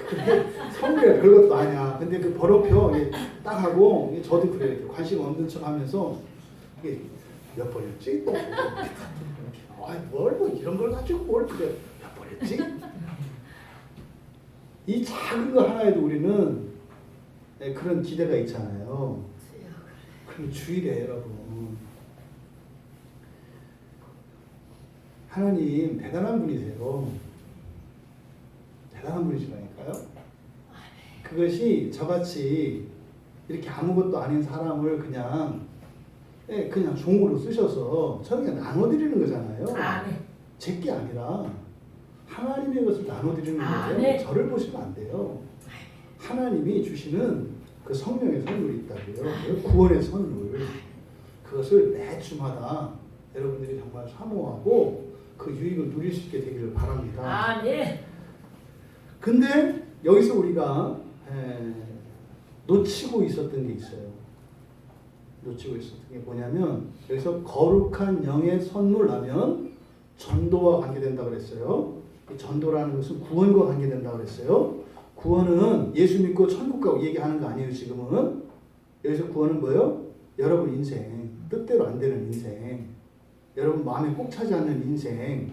근데 성경에 별것도 아니야. 근데 그 번호표 딱 하고 저도 그래요. 관심 없는 척하면서 이게 몇 번이었지? 또 뭘 이런 걸 가지고 뭘 그래 몇 번이었지? 이 작은 거 하나에도 우리는 그런 기대가 있잖아요. 그럼 주일에 여러분 하나님 대단한 분이세요. 대단한 분이시라니까요. 그것이 저같이 이렇게 아무것도 아닌 사람을 그냥 종으로 쓰셔서 저에게 나눠드리는 거잖아요. 아멘. 제게 아니라 하나님의 것을 나눠드리는 거예요. 아멘. 저를 보시면 안 돼요. 하나님이 주시는 그 성령의 선물이 있다고요. 그 구원의 선물. 그것을 매 주마다 여러분들이 정말 사모하고 그 유익을 누릴 수 있게 되기를 바랍니다. 아멘. 근데 여기서 우리가 놓치고 있었던 게 있어요. 놓치고 있었던 게 뭐냐면 여기서 거룩한 영의 선물하면 전도와 관계된다고 그랬어요. 이 전도라는 것은 구원과 관계된다고 그랬어요. 구원은 예수 믿고 천국 가고 얘기하는 거 아니에요. 지금은 여기서 구원은 뭐예요? 여러분 인생 뜻대로 안 되는 인생, 여러분 마음에 꼭 차지 않는 인생,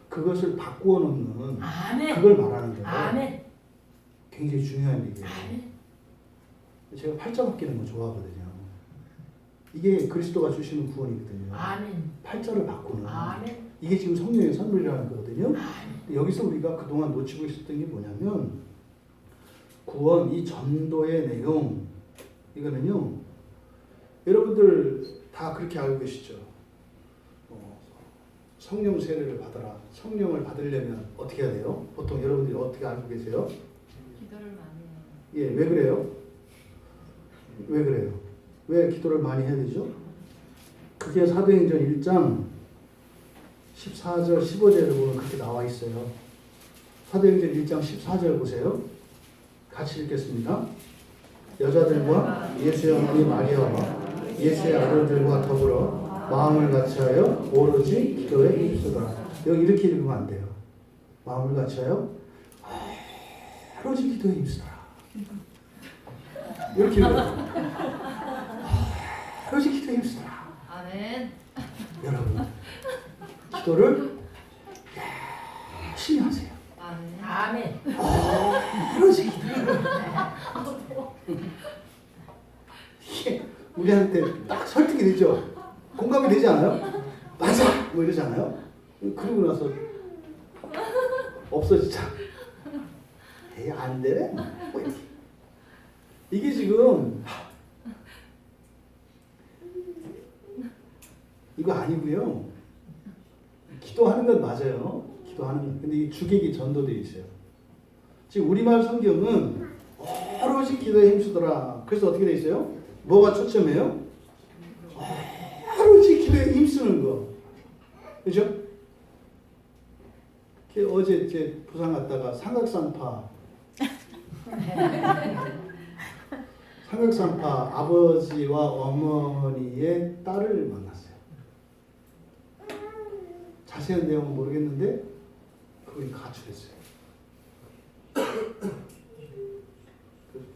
그것을 바꾸어 놓는 아멘. 그걸 말하는 거예요. 아멘. 굉장히 중요한 얘기예요. 아멘. 제가 팔자 바뀌는 거 좋아하거든요. 이게 그리스도가 주시는 구원이거든요. 아멘. 팔자를 바꾸는. 아멘. 이게 지금 성령의 선물이라는 거거든요. 아멘. 여기서 우리가 그동안 놓치고 있었던 게 뭐냐면 구원, 이 전도의 내용, 이거는요 여러분들 다 그렇게 알고 계시죠. 성령 세례를 받아라. 성령을 받으려면 어떻게 해야 돼요? 보통 여러분들이 어떻게 알고 계세요? 기도를 많이 해요. 예, 왜 그래요? 왜 그래요? 왜 기도를 많이 해야 되죠? 그게 사도행전 1장 14절 15절에 보면 그렇게 나와 있어요. 사도행전 1장 14절 보세요. 같이 읽겠습니다. 여자들과 예수의 어머니 마리아와 예수의 아들들과 더불어 마음을 같이하여 오로지 기도에 힘쓰더라. 여기 이렇게 읽으면 안 돼요. 마음을 같이하여 오로지 기도에 힘쓰더라. 이렇게 읽어요. 오로지 기도에 힘쓰더라. 아멘. 여러분 기도를 열심히 하세요. 아멘. 오로지 기도에 이게 우리한테 딱 설득이 되죠. 공감이 되지 않아요? 맞아! 뭐 이러잖아요. 그러고 나서 없어지자. 에이 안 되네? 뭐 이렇게. 이게 지금 이거 아니고요. 기도하는 건 맞아요. 기도하는 건. 근데 이 주객이 전도되어 있어요. 지금 우리말 성경은 오로지 기도에 힘쓰더라. 그래서 어떻게 되어 있어요? 뭐가 초점이에요? 오로지 기도에 힘쓰는 거. 그죠? 어제 제 부산 갔다가 삼각산파 아버지와 어머니의 딸을 만났어요. 자세한 내용은 모르겠는데 그분이 가출했어요.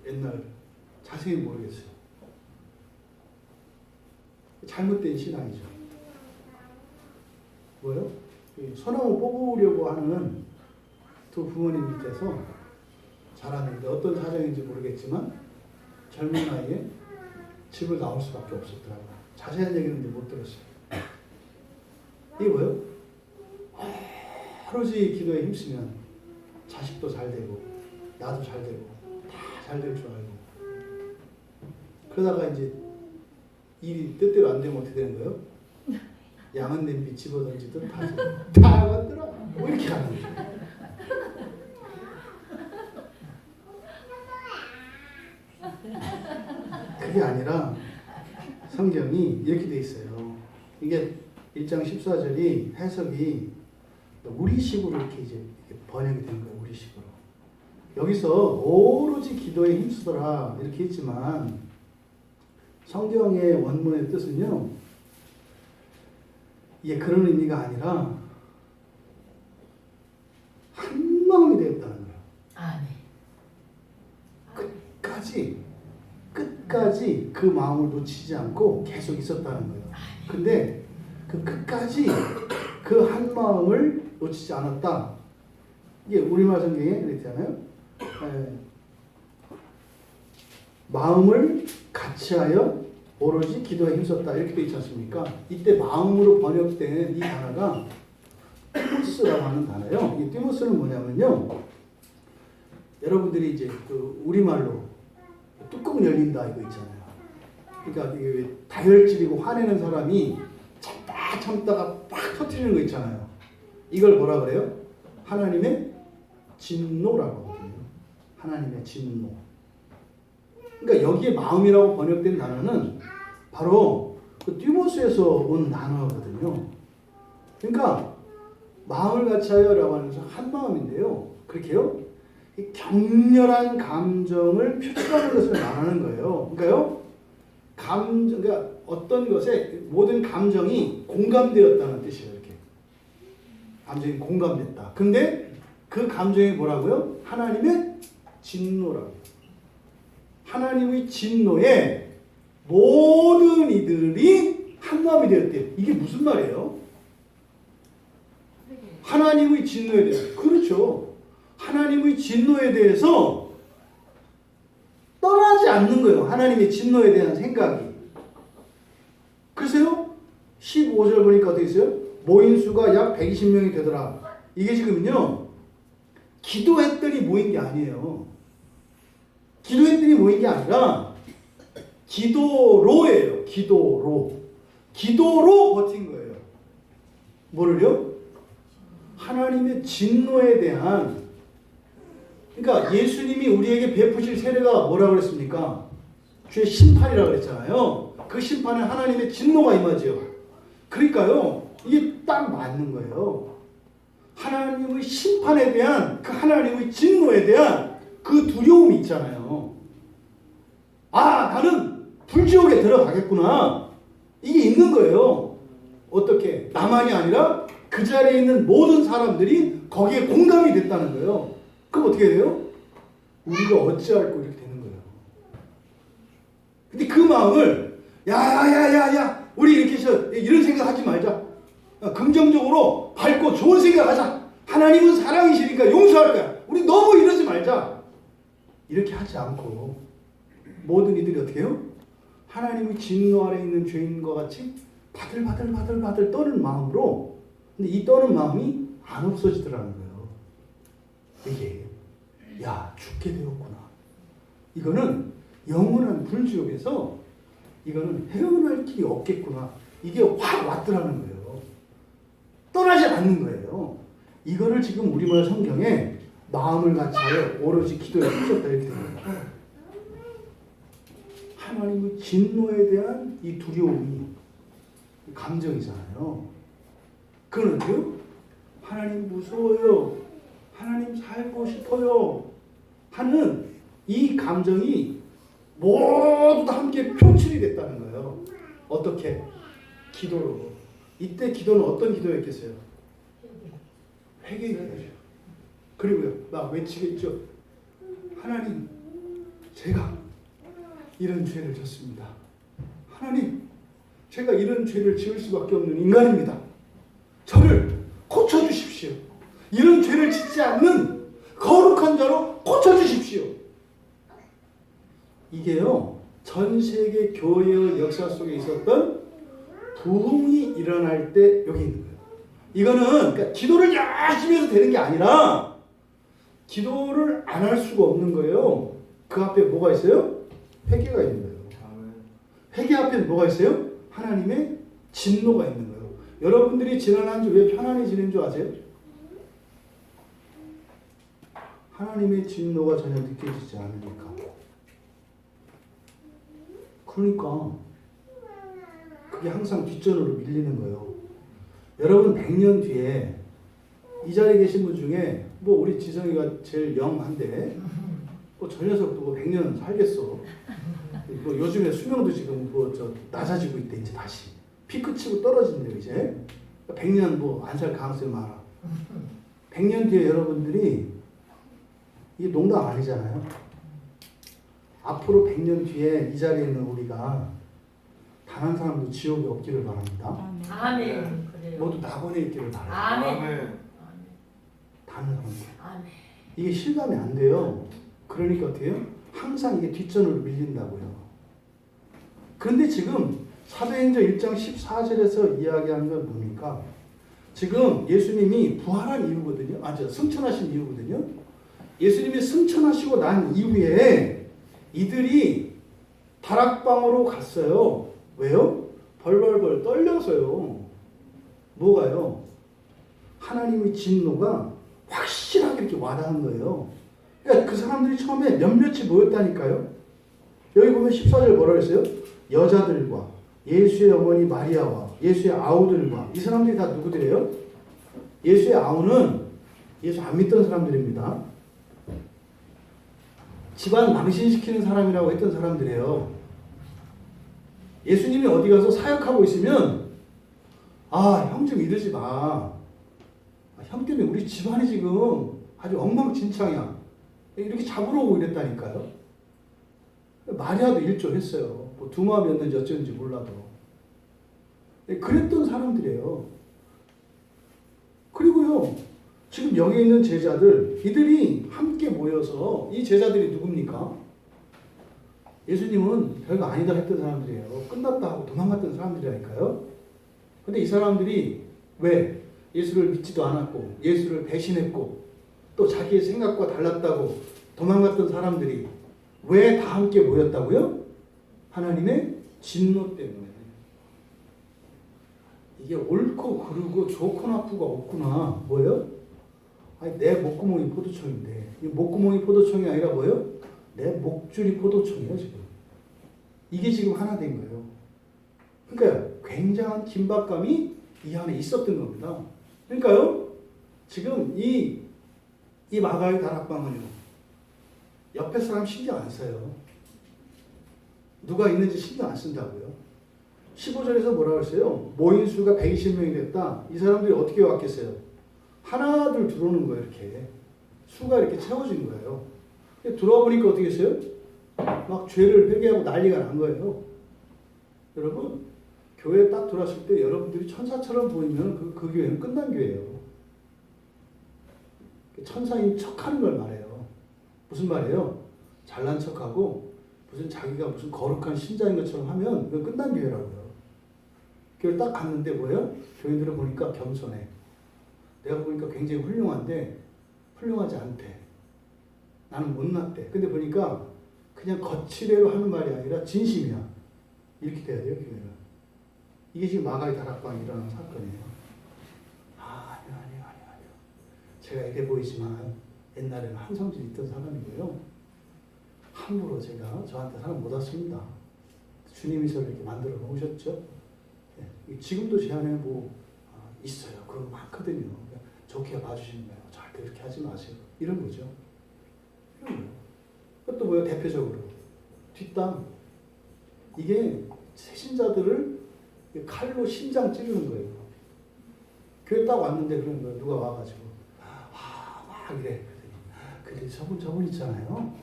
옛날 자세히 모르겠어요. 잘못된 신앙이죠. 뭐요? 소나무 뽑으려고 하는 두 부모님 밑에서 자랐는데 어떤 사정인지 모르겠지만 젊은 나이에 집을 나올 수밖에 없었더라고요. 자세한 얘기는 이제 못 들었어요. 이게 뭐예요? 오로지 기도에 힘쓰면 자식도 잘 되고 나도 잘 되고 다 잘 될 줄 알고 그러다가 이제 일이 뜻대로 안 되면 어떻게 되는 거예요? 양은 냄비 집어던지듯 다 왔더라. 뭐 이렇게 하는 거예요. 그게 아니라 성경이 이렇게 돼 있어요. 이게 1장 14절이 해석이 우리식으로 이렇게 이제 번역이 된 거예요. 우리식으로. 여기서 오로지 기도에 힘쓰더라 이렇게 했지만 성경의 원문의 뜻은요. 이게 그런 의미가 아니라 끝까지 그 마음을 놓치지 않고 계속 있었다는 거예요. 근데 그 끝까지 그 한 마음을 놓치지 않았다. 이게 우리말 성경에 그랬잖아요. 마음을 같이하여 오로지 기도에 힘썼다 이렇게 돼 있지 않습니까? 이때 마음으로 번역된 이 단어가 티모스라고 하는 단어예요. 이 티모스는 뭐냐면요. 여러분들이 이제 그 우리말로 뚜껑 열린다 이거 있잖아요. 그러니까 이게 다혈질이고 화내는 사람이 참다가 팍 터뜨리는 거 있잖아요. 이걸 뭐라 그래요? 하나님의 진노라고 하거든요. 하나님의 진노. 그러니까 여기에 마음이라고 번역된 단어는 바로 그 디모스에서 온 단어거든요. 그러니까 마음을 같이하여라고 하는 것은 한 마음인데요. 그렇게요? 이 격렬한 감정을 표출하는 것을 말하는 거예요. 그러니까요, 그러니까 어떤 것에 모든 감정이 공감되었다는 뜻이에요. 이렇게 감정이 공감됐다. 근데 그 감정이 뭐라고요? 하나님의 진노라고. 하나님의 진노에 모든 이들이 한 마음이 되었대요. 이게 무슨 말이에요? 하나님의 진노에 대해서. 그렇죠. 하나님의 진노에 대해서 떠나지 않는 거예요. 하나님의 진노에 대한 생각이. 글쎄요. 15절 보니까 어떻게 있어요? 모인 수가 약 120명이 되더라. 이게 지금요. 기도했더니 모인 게 아니에요. 기도했더니 모인 게 아니라 기도로예요. 기도로. 기도로 버틴 거예요. 뭐를요? 하나님의 진노에 대한, 그러니까 예수님이 우리에게 베푸실 세례가 뭐라고 그랬습니까? 주의 심판이라고 그랬잖아요. 그 심판에 하나님의 진노가 임하죠. 그러니까요, 이게 딱 맞는 거예요. 하나님의 심판에 대한, 그 하나님의 진노에 대한 그 두려움이 있잖아요. 아, 나는 불지옥에 들어가겠구나. 이게 있는 거예요. 어떻게? 나만이 아니라 그 자리에 있는 모든 사람들이 거기에 공감이 됐다는 거예요. 그럼 어떻게 돼요? 우리가 어찌할꼬 이렇게 되는 거예요. 근데 그 마음을 야야야야야 우리 이렇게 해서 이런 생각하지 말자. 긍정적으로 밝고 좋은 생각하자. 하나님은 사랑이시니까 용서할 거야. 우리 너무 이러지 말자. 이렇게 하지 않고 모든 이들이 어떻게 해요? 하나님의 진노 아래 있는 죄인과 같이 바들바들 떠는 마음으로, 근데 이 떠는 마음이 안 없어지더라는 거예요. 이게 야 죽게 되었구나. 이거는 영원한 불지옥에서 이거는 헤어날 길이 없겠구나. 이게 확 왔더라는 거예요. 떠나지 않는 거예요. 이거를 지금 우리말 성경에 마음을 같이하여 오로지 기도에 힘썼다 이렇게 됩니다. 하나님의 진노에 대한 이 두려움이 감정이잖아요. 그런데요, 하나님 무서워요. 하나님 살고 싶어요. 하는 이 감정이 모두 다 함께 표출이 됐다는 거예요. 어떻게? 기도로. 이때 기도는 어떤 기도였겠어요? 회개의 기도죠. 그리고요, 막 외치겠죠. 하나님, 제가 이런 죄를 졌습니다. 하나님, 제가 이런 죄를 지을 수밖에 없는 인간입니다. 저를 고쳐주십시오. 이런 죄를 짓지 않는 거룩한 자로 고쳐주십시오. 이게요, 전 세계 교회의 역사 속에 있었던 부흥이 일어날 때 여기 있는 거예요. 이거는 그러니까 기도를 열심히 해서 되는 게 아니라 기도를 안 할 수가 없는 거예요. 그 앞에 뭐가 있어요? 회개가 있는 거예요. 회개 앞에 뭐가 있어요? 하나님의 진노가 있는 거예요. 여러분들이 지난 한 주 왜 편안히 지낸 줄 아세요? 하나님의 진노가 전혀 느껴지지 않으니까. 그러니까 그게 항상 뒷전으로 밀리는 거예요. 여러분 100년 뒤에 이 자리에 계신 분 중에 뭐 우리 지성이가 제일 영한데 뭐 저 녀석도 뭐 100년 살겠어. 뭐 요즘에 수명도 지금 뭐 저 낮아지고 있대. 이제 다시 피크 치고 떨어진대요. 이제 100년 뭐 안 살 가능성이 많아. 100년 뒤에 여러분들이 이게 농담 아니잖아요. 앞으로 100년 뒤에 이 자리에 있는 우리가 단 한 사람도 지옥에 없기를 바랍니다. 아멘. 그래요. 모두 낙원에 있기를 바랍니다. 아멘. 아멘. 단 한 사람도. 아멘. 이게 실감이 안 돼요. 그러니까 어떻게 해요? 항상 이게 뒷전으로 밀린다고요. 그런데 지금 사도행전 1장 14절에서 이야기하는 건 뭡니까? 지금 예수님이 부활한 이유거든요. 승천하신 이유거든요. 예수님이 승천하시고 난 이후에 이들이 다락방으로 갔어요. 왜요? 벌벌벌 떨려서요. 뭐가요? 하나님의 진노가 확실하게 이렇게 와닿은 거예요. 그러니까 그 사람들이 처음에 몇몇이 모였다니까요. 여기 보면 14절 뭐라 그랬어요? 여자들과 예수의 어머니 마리아와 예수의 아우들과 이 사람들이 다 누구들이에요? 예수의 아우는 예수 안 믿던 사람들입니다. 집안 망신시키는 사람이라고 했던 사람들이에요. 예수님이 어디 가서 사역하고 있으면 형 좀 이러지 마. 형 때문에 우리 집안이 지금 아주 엉망진창이야. 이렇게 잡으러 오고 이랬다니까요. 마리아도 일조했어요. 뭐 두 마음이었는지 어쩐지 몰라도. 그랬던 사람들이에요. 그리고요, 지금 여기 있는 제자들, 이들이 함께 모여서, 이 제자들이 누굽니까? 예수님은 별거 아니다 했던 사람들이에요. 끝났다 하고 도망갔던 사람들이라니까요. 근데 이 사람들이 왜 예수를 믿지도 않았고, 예수를 배신했고, 또 자기의 생각과 달랐다고 도망갔던 사람들이 왜 다 함께 모였다고요? 하나님의 진노 때문에. 이게 옳고 그르고 좋고 나쁘가 없구나. 뭐예요? 아니, 내 목구멍이 포도청인데, 이 목구멍이 포도청이 아니라 뭐예요? 내 목줄이 포도청이에요, 지금. 이게 지금 하나 된 거예요. 그러니까 굉장한 긴박감이 이 안에 있었던 겁니다. 그러니까요, 지금 이 마가의 다락방은요, 옆에 사람 신경 안 써요. 누가 있는지 신경 안 쓴다고요. 15절에서 뭐라고 했어요? 모인 수가 120명이 됐다. 이 사람들이 어떻게 왔겠어요? 하나둘 들어오는 거예요, 이렇게. 수가 이렇게 채워진 거예요. 들어와 보니까 어떻게 했어요? 막 죄를 회개하고 난리가 난 거예요. 여러분, 교회에 딱 들어왔을 때 여러분들이 천사처럼 보이면 그 교회는 끝난 교회예요. 천사인 척하는 걸 말해요. 무슨 말이에요? 잘난 척하고 무슨 자기가 무슨 거룩한 신자인 것처럼 하면 그건 끝난 교회라고요. 교회 딱 갔는데 뭐예요? 교인들을 보니까 겸손해. 내가 보니까 굉장히 훌륭한데 훌륭하지 않대. 나는 못났대. 근데 보니까 그냥 거칠애로 하는 말이 아니라 진심이야. 이렇게 돼야 돼요, 교회는. 이게 지금 마가의 다락방에 일어난 사건이에요. 아니요. 제가 이래 보이지만 옛날에는 한성질 있던 사람이고요. 함부로 제가 저한테 사람 못 왔습니다. 주님이 저를 이렇게 만들어 놓으셨죠. 네. 지금도 제 안에 있어요. 그런 거 많거든요. 그러니까 좋게 봐주시는 거예요. 절대 그렇게 하지 마세요. 이런 거죠. 이런 거예요. 그것도 뭐예요? 대표적으로 뒷담. 이게 새신자들을 칼로 심장 찌르는 거예요. 교회 딱 왔는데 그런 거예요. 누가 와가지고 막 이래. 근데 저분 있잖아요.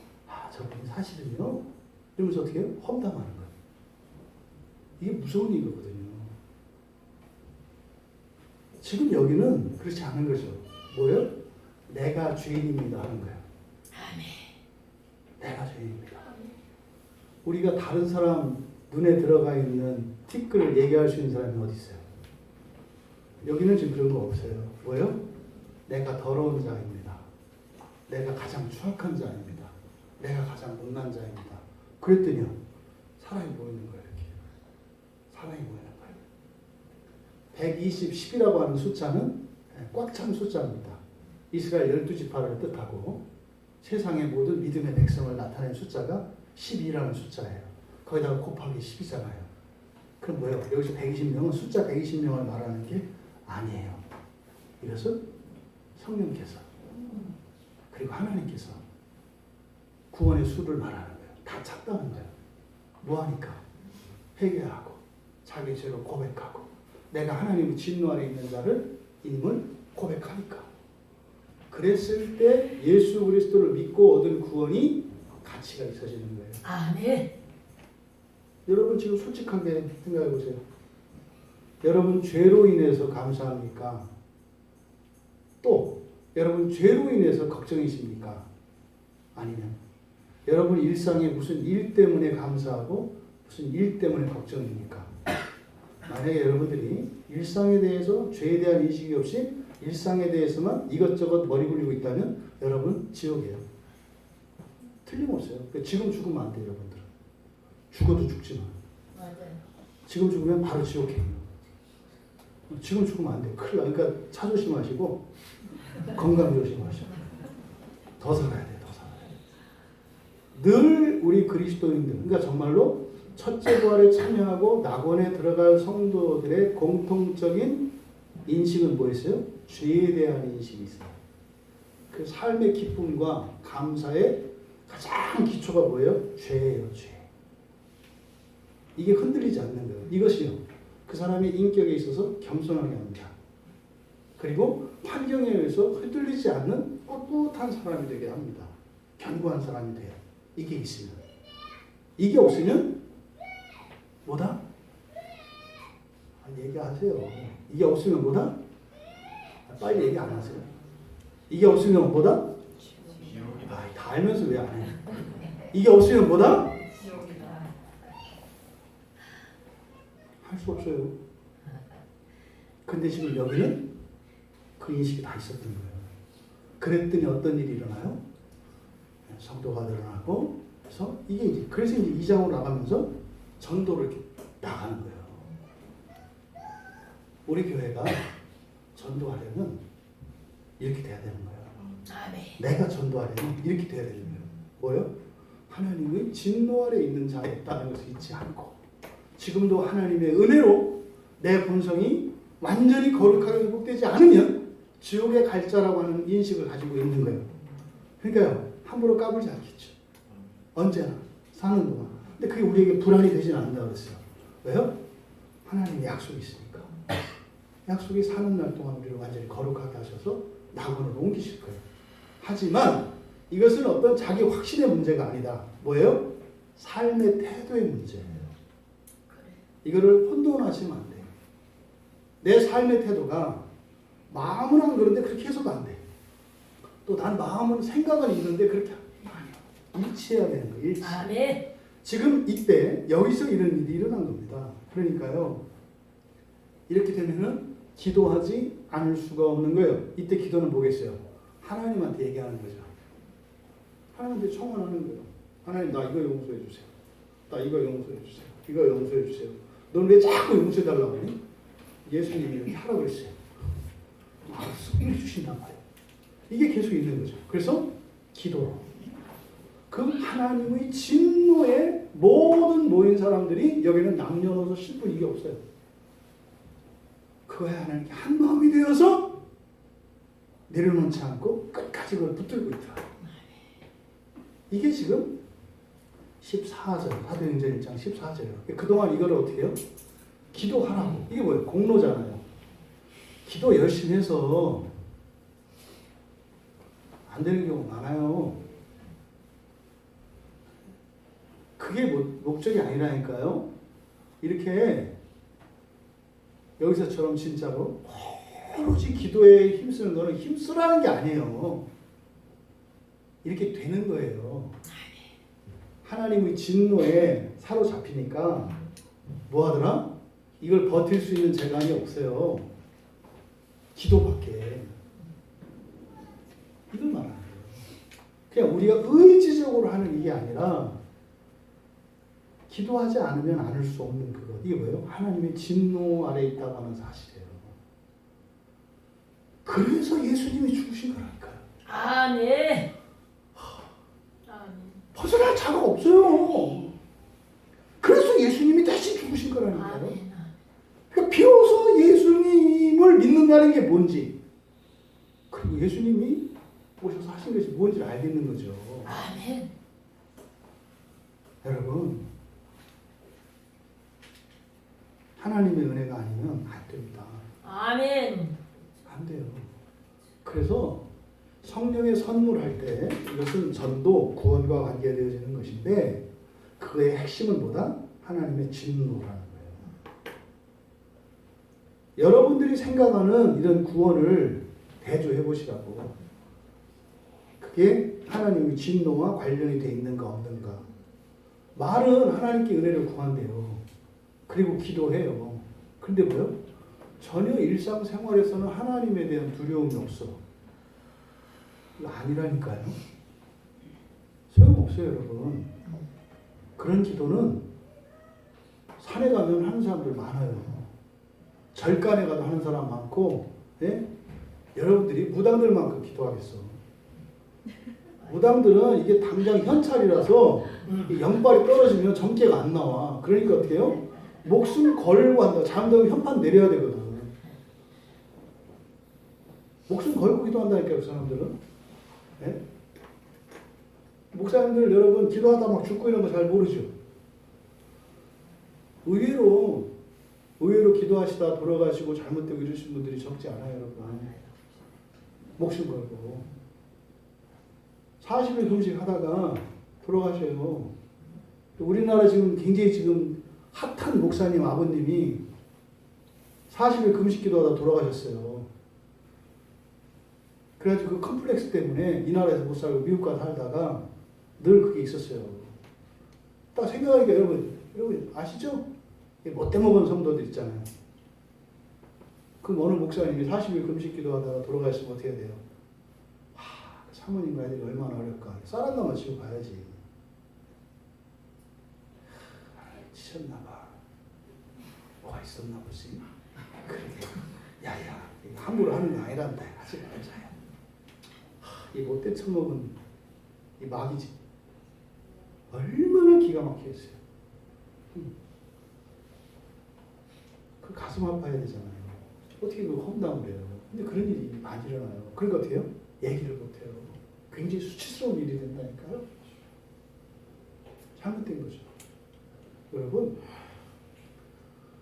저분이 사실은요. 이러면서 어떻게 해요? 험담하는 거예요. 이게 무서운 일이거든요. 지금 여기는 그렇지 않은 거죠. 뭐예요? 내가 주인입니다 하는 거예요. 내가 주인입니다. 우리가 다른 사람 눈에 들어가 있는 티끌을 얘기할 수 있는 사람이 어디 있어요? 여기는 지금 그런 거 없어요. 뭐예요? 내가 더러운 자입니다. 내가 가장 추악한 자입니다. 내가 가장 못난 자입니다. 그랬더니요, 사람이 모이는 거예요. 이렇게. 사람이 모이는 거예요. 120, 10이라고 하는 숫자는 꽉 찬 숫자입니다. 이스라엘 12지파를 뜻하고 세상의 모든 믿음의 백성을 나타낸 숫자가 12라는 숫자예요. 거기다가 곱하기 10이잖아요. 그럼 뭐예요? 여기서 120명은 숫자 120명을 말하는 게 아니에요. 이것은 성령께서 그리고 하나님께서 구원의 수를 말하는 거예요. 다 찼다는 거예요. 뭐하니까? 회개하고 자기 죄를 고백하고 내가 하나님의 진노 아래 있는 자를 임을 고백하니까. 그랬을 때 예수 그리스도를 믿고 얻은 구원이 가치가 있어지는 거예요. 아멘. 여러분 지금 솔직하게 생각해 보세요. 여러분 죄로 인해서 감사합니까? 또 여러분 죄로 인해서 걱정이십니까? 아니면 여러분 일상에 무슨 일 때문에 감사하고 무슨 일 때문에 걱정입니까? 만약에 여러분들이 일상에 대해서 죄에 대한 인식이 없이 일상에 대해서만 이것저것 머리 굴리고 있다면 여러분 지옥이에요. 틀림없어요. 지금 죽으면 안 돼요, 여러분들. 죽어도 죽지 마. 맞아요. 지금 죽으면 바로 지옥이에요. 지금 죽으면 안 돼요. 큰일 나. 그러니까 차 조심하시고 건강 조심하시고 더 살아야 돼요. 더 살아야 돼요. 늘 우리 그리스도인들, 그러니까 정말로 첫째 부활에 참여하고 낙원에 들어갈 성도들의 공통적인 인식은 뭐였어요? 죄에 대한 인식이 있어요. 그 삶의 기쁨과 감사의 가장 기초가 뭐예요? 죄예요, 죄. 이게 흔들리지 않는 거예요. 이것이요. 그 사람의 인격에 있어서 겸손하게 합니다. 그리고 환경에 의해서 흔들리지 않는 꿋꿋한 사람이 되게 합니다. 견고한 사람이 돼요. 이게 있으면. 이게 없으면 뭐다? 얘기하세요. 이게 없으면 뭐다? 빨리 얘기 안 하세요. 이게 없으면 뭐다? 다 알면서 왜 안 해? 이게 없으면 뭐다? 할 수 없어요. 근데 지금 여기는 그 인식이 다 있었던 거예요. 그랬더니 어떤 일이 일어나요? 성도가 늘어나고, 그래서 이게 이제 그래서 이제 2장으로 나가면서 전도를 이렇게 나가는 거예요. 우리 교회가 전도하려면 이렇게 돼야 되는 거예요. 아멘. 내가 전도하려면 이렇게 돼야 되는 거예요. 뭐요? 하나님의 진노 아래 있는 자에 있다는 것을 잊지 않고, 지금도 하나님의 은혜로 내 본성이 완전히 거룩하게 회복되지 않으면 지옥에 갈 자라고 하는 인식을 가지고 있는 거예요. 그러니까요, 함부로 까불지 않겠죠. 언제나 사는 동안. 근데 그게 우리에게 불안이 되지는 않는다고 그랬어요. 왜요? 하나님의 약속이 있으니까. 약속이 사는 날 동안 우리를 완전히 거룩하게 하셔서 낙원으로 옮기실 거예요. 하지만 이것은 어떤 자기 확신의 문제가 아니다. 뭐예요? 삶의 태도의 문제예요. 이거를 혼돈하시면 안 돼요. 내 삶의 태도가 마음은 안 그런데 그렇게 해서도 안 돼. 또 난 마음은 생각은 있는데 그렇게 아니요. 일치해야 되는 거예요. 일치. 아멘. 지금 이때 여기서 이런 일이 일어난 겁니다. 그러니까요. 이렇게 되면은 기도하지 않을 수가 없는 거예요. 이때 기도는 뭐겠어요? 하나님한테 얘기하는 거죠. 하나님한테 청원하는 거예요. 하나님 나 이거 용서해 주세요. 나 이거 용서해 주세요. 이거 용서해 주세요. 넌 왜 자꾸 용서해 달라고 하니? 예수님이 이렇게 하라고 그랬어요. 알았어. 해주신단 말이에요. 이게 계속 있는 거죠. 그래서 기도로. 그 하나님의 진노에 모든 모인 사람들이 여기는 남녀노소 신분 이게 없어요. 그거에 하나님께 한 마음이 되어서 내려놓지 않고 끝까지 그걸 붙들고 있더라. 이게 지금 14절, 사도행전 1장 14절이에요. 그동안 이거를 어떻게 해요? 기도하라고. 이게 뭐예요? 공로잖아요. 기도 열심히 해서 안 되는 경우 많아요. 그게 목적이 아니라니까요. 이렇게 여기서처럼 진짜로 오로지 기도에 힘쓰는 거는 힘쓰라는 게 아니에요. 이렇게 되는 거예요. 하나님의 진노에 사로잡히니까 뭐 하더라? 이걸 버틸 수 있는 재간이 없어요. 기도밖에. 이걸 말하는 거예요. 그냥 우리가 의지적으로 하는 이게 아니라 기도하지 않으면 않을 수 없는 그것. 이게 뭐예요? 하나님의 진노 아래 있다고 하는 사실이에요. 그래서 예수님이 죽으신 거라니까요. 아멘. 아멘. 벗어날 자가 없어요. 그래서 예수님이 대신 죽으신 거라니까요. 아멘. 그러니까 비로소 예수님을 믿는다는 게 뭔지, 그리고 예수님이 오셔서 하신 것이 뭔지를 알겠는 거죠. 아멘. 여러분, 하나님의 은혜가 아니면 안 됩니다. 아멘. 안 돼요. 그래서 성령의 선물할 때 이것은 전도, 구원과 관계되어지는 것인데 그의 핵심은 뭐다? 하나님의 진노라는 거예요. 여러분들이 생각하는 이런 구원을 대조해 보시라고. 그게 하나님의 진노와 관련이 돼 있는가 없는가. 말은 하나님께 은혜를 구한대요. 그리고 기도해요. 근데 뭐요? 전혀 일상생활에서는 하나님에 대한 두려움이 없어. 이거 아니라니까요. 소용없어요, 여러분. 그런 기도는 산에 가면 하는 사람들 많아요. 절간에 가도 하는 사람 많고, 예? 여러분들이 무당들만큼 기도하겠어. 무당들은 이게 당장 현찰이라서 영발이 떨어지면 점괘가 안 나와. 그러니까 어떻게 해요? 목숨 걸고 한다. 잠자면 현판 내려야 되거든. 목숨 걸고 기도한다니까요, 그 사람들은. 네? 목사님들 여러분 기도하다 막 죽고 이런 거 잘 모르죠? 의외로 기도하시다 돌아가시고 잘못되고 이러신 분들이 적지 않아요, 여러분. 목숨 걸고 40일 금식 하다가 돌아가셔요. 우리나라 지금 굉장히 지금 핫한 목사님 아버님이 40일 금식 기도하다 돌아가셨어요. 그래가지고 그 컴플렉스 때문에 이 나라에서 못 살고 미국 가서 살다가 늘 그게 있었어요. 딱 생각하니까 여러분 아시죠? 못돼 먹은 성도들 있잖아요. 그럼 어느 목사님이 40일 금식 기도하다가 돌아가시면 어떻게 해야 돼요? 사모님과 애들이 얼마나 어렵까. 쌀 한 가마 지고 가야지. 지쳤나봐. 뭐가 있었나 보지. 그래. 야야, 함부로 하는 거 아니란다. 하지 말자. 이 못돼 처먹은 이 마귀지. 얼마나 기가 막히겠어요. 그 가슴 아파야 되잖아요. 어떻게 그 험담을 해요. 근데 그런 일이 많이 일어나요. 그러니까 어떻게 해요? 얘기를 못해요. 굉장히 수치스러운 일이 된다니까요. 잘못된 거죠. 여러분,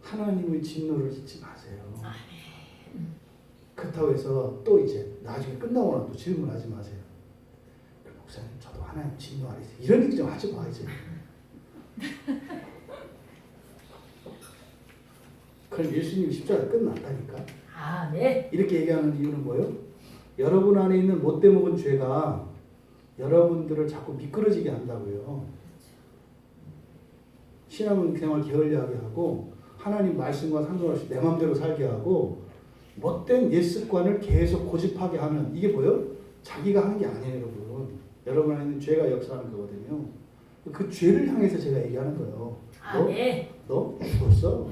하나님의 진노를 잊지 마세요. 그렇다고 해서 또 이제 나중에 끝나고 나서 또 질문하지 마세요. 목사님, 저도 하나님 진노 아니세요? 이런 얘기 좀 하지 마, 이제. 그럼 예수님이 십자가 끝났다니까. 네. 이렇게 얘기하는 이유는 뭐예요? 여러분 안에 있는 못돼 먹은 죄가 여러분들을 자꾸 미끄러지게 한다고요. 신앙생활 게을리하게 하고 하나님 말씀과 상관없이 내 마음대로 살게 하고 못된 옛 습관을 계속 고집하게 하면 이게 뭐예요? 자기가 하는 게 아니에요, 여러분. 여러분 안에 있는 죄가 역사하는 거거든요. 그 죄를 향해서 제가 얘기하는 거예요. 너 죽었어.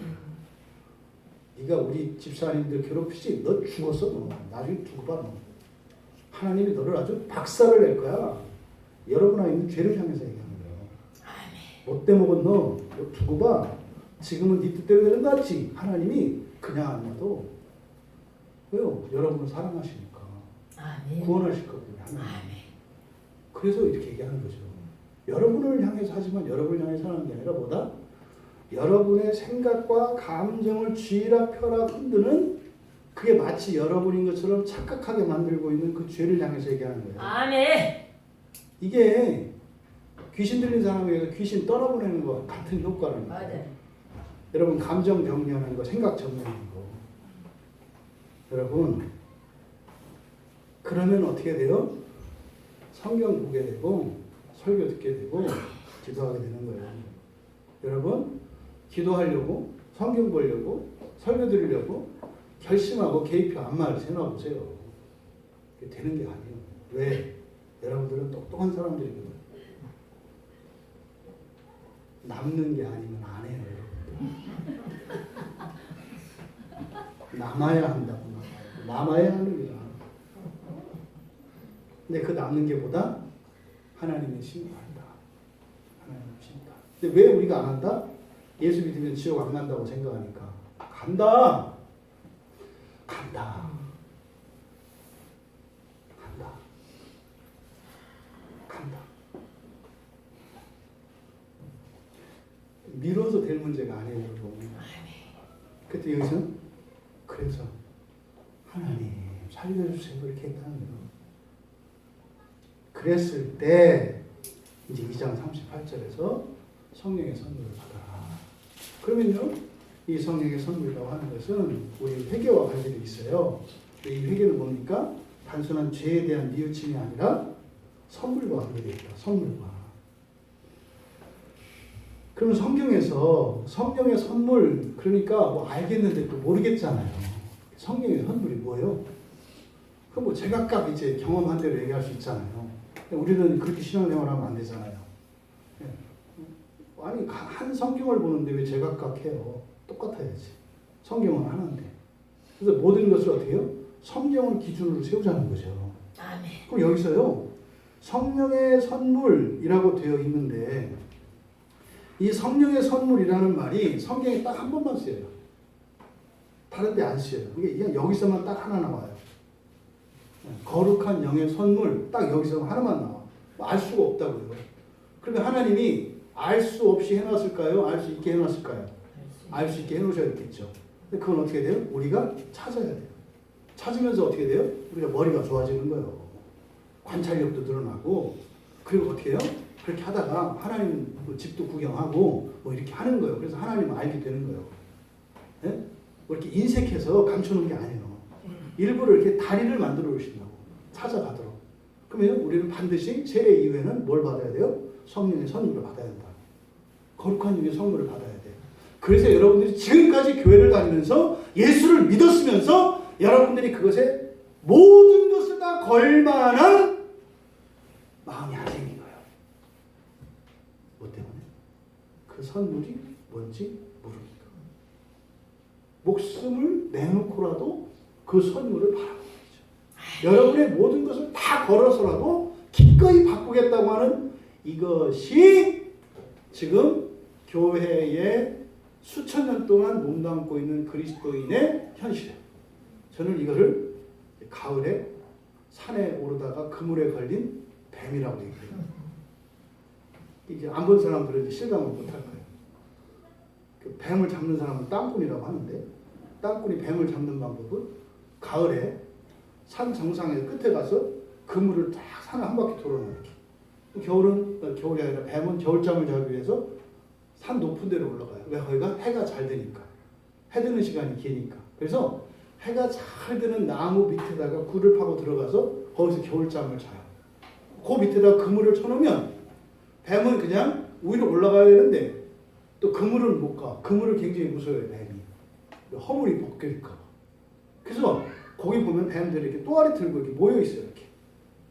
네가 우리 집사님들 괴롭히지? 너 죽었어. 너. 나중에 두고 봐. 너. 하나님이 너를 아주 박살을 낼 거야. 여러분 안에 있는 죄를 향해서 얘기하는 거예요. 못돼 먹은 너 두고 봐. 지금은 네 뜻대로 되는 거 같지? 하나님이 그냥 안 놔도. 왜요? 여러분을 사랑하시니까. 구원하실 거거든요. 하나님. 그래서 이렇게 얘기하는 거죠. 여러분을 향해서 하지만 여러분을 향해서 하는 게 아니라 뭐다? 여러분의 생각과 감정을 쥐락펴락 흔드는 그게 마치 여러분인 것처럼 착각하게 만들고 있는 그 죄를 향해서 얘기하는 거예요. 이게 귀신 들린 사람에게서 귀신 떨어보내는 것 같은 효과라는 거예요. 여러분 감정 정리하는 거, 생각 정리하는 거. 여러분 그러면 어떻게 돼요? 성경 보게 되고 설교 듣게 되고 기도하게 되는 거예요. 여러분 기도하려고 성경 보려고 설교 들으려고 결심하고 계획표 안마를 세워보세요. 되는 게 아니에요. 왜? 여러분들은 똑똑한 사람들이거든. 남는 게 아니면 안 해요. 남아야 한다고. 남아야 하는 거야. 근데 그 남는 게 보다 하나님의 심판이다. 하나님의 심판. 근데 왜 우리가 안 한다? 예수 믿으면 지옥 안 간다고 생각하니까. 간다. 간다. 간다. 간다. 미뤄서 될 문제가 아니에요, 여러분. 그때 여기서 그래서 하나님 살려주세요 이렇게 얘기하는 거예요. 그랬을 때 이제 2장 38절에서 성령의 선물을 받아라. 그러면요, 이 성령의 선물이라고 하는 것은 우리 회개와 관계도 있어요. 이 회개는 뭡니까? 단순한 죄에 대한 뉘우침이 아니라 선물과 관계되어 있다. 선물과. 그럼 성경에서 성령의 선물, 그러니까 뭐 알겠는데 또 모르겠잖아요. 성령의 선물이 뭐예요? 그럼 뭐 제각각 이제 경험한 대로 얘기할 수 있잖아요. 우리는 그렇게 신앙생활하면 안 되잖아요. 아니 한 성경을 보는데 왜 제각각 해요? 똑같아야지. 성경은 하나인데. 그래서 모든 것을 어떻게 해요? 성경을 기준으로 세우자는 거죠. 아멘. 그럼 여기서요, 성령의 선물이라고 되어 있는데 이 성령의 선물이라는 말이 성경에 딱 한 번만 쓰여요. 다른 데 안 쓰여요. 이게 그냥 여기서만 딱 하나 나와요. 거룩한 영의 선물, 딱 여기서 하나만 나와. 알 수가 없다고요. 그러면 하나님이 알 수 없이 해놨을까요? 알 수 있게 해놨을까요? 알 수 있게 해놓으셨겠죠. 근데 그건 어떻게 돼요? 우리가 찾아야 돼요. 찾으면서 어떻게 돼요? 우리가 머리가 좋아지는 거예요. 관찰력도 늘어나고, 그리고 어떻게 해요? 그렇게 하다가 하나님 집도 구경하고 뭐 이렇게 하는 거예요. 그래서 하나님을 알게 되는 거예요. 네? 뭐 이렇게 인색해서 감춰놓은 게 아니에요. 일부러 이렇게 다리를 만들어 놓으신다고. 찾아가도록. 그러면 우리는 반드시 세례 이후에는 뭘 받아야 돼요? 성령의 선물을 받아야 한다. 거룩한 영의 선물을 받아야 돼. 그래서 여러분들이 지금까지 교회를 다니면서 예수를 믿었으면서 여러분들이 그것에 모든 것을 다 걸만한 마음이 안 생긴 거예요. 뭐 때문에? 그 선물이 뭔지 모르니까. 목숨을 내놓고라도 그 선물을 바라보는 거죠. 여러분의 모든 것을 다 걸어서라도 기꺼이 바꾸겠다고 하는 이것이 지금 교회에 수천 년 동안 몸담고 있는 그리스도인의 현실이에요. 저는 이거를 가을에 산에 오르다가 그물에 걸린 뱀이라고 얘기해요. 이제 안 본 사람들은 이제 실감을 못할 거예요. 그 뱀을 잡는 사람은 땅꾼이라고 하는데, 땅꾼이 뱀을 잡는 방법은 가을에 산 정상의 끝에 가서 그물을 쫙 산을 한 바퀴 돌아놓기. 겨울이 아니라 뱀은 겨울잠을 자기 위해서 산 높은 데로 올라가요. 왜? 거기가 해가 잘 드니까. 해 드는 시간이 기니까. 그래서 해가 잘 드는 나무 밑에다가 굴을 파고 들어가서 거기서 겨울잠을 자요. 그 밑에다가 그물을 쳐놓으면 뱀은 그냥 위로 올라가야 되는데 또 그물은 못 가. 그물을 굉장히 무서워해요, 뱀이. 허물이 벗길까 봐. 그래서 거기 보면 뱀들이 이렇게 또아리 들고 이렇게 모여 있어요, 이렇게.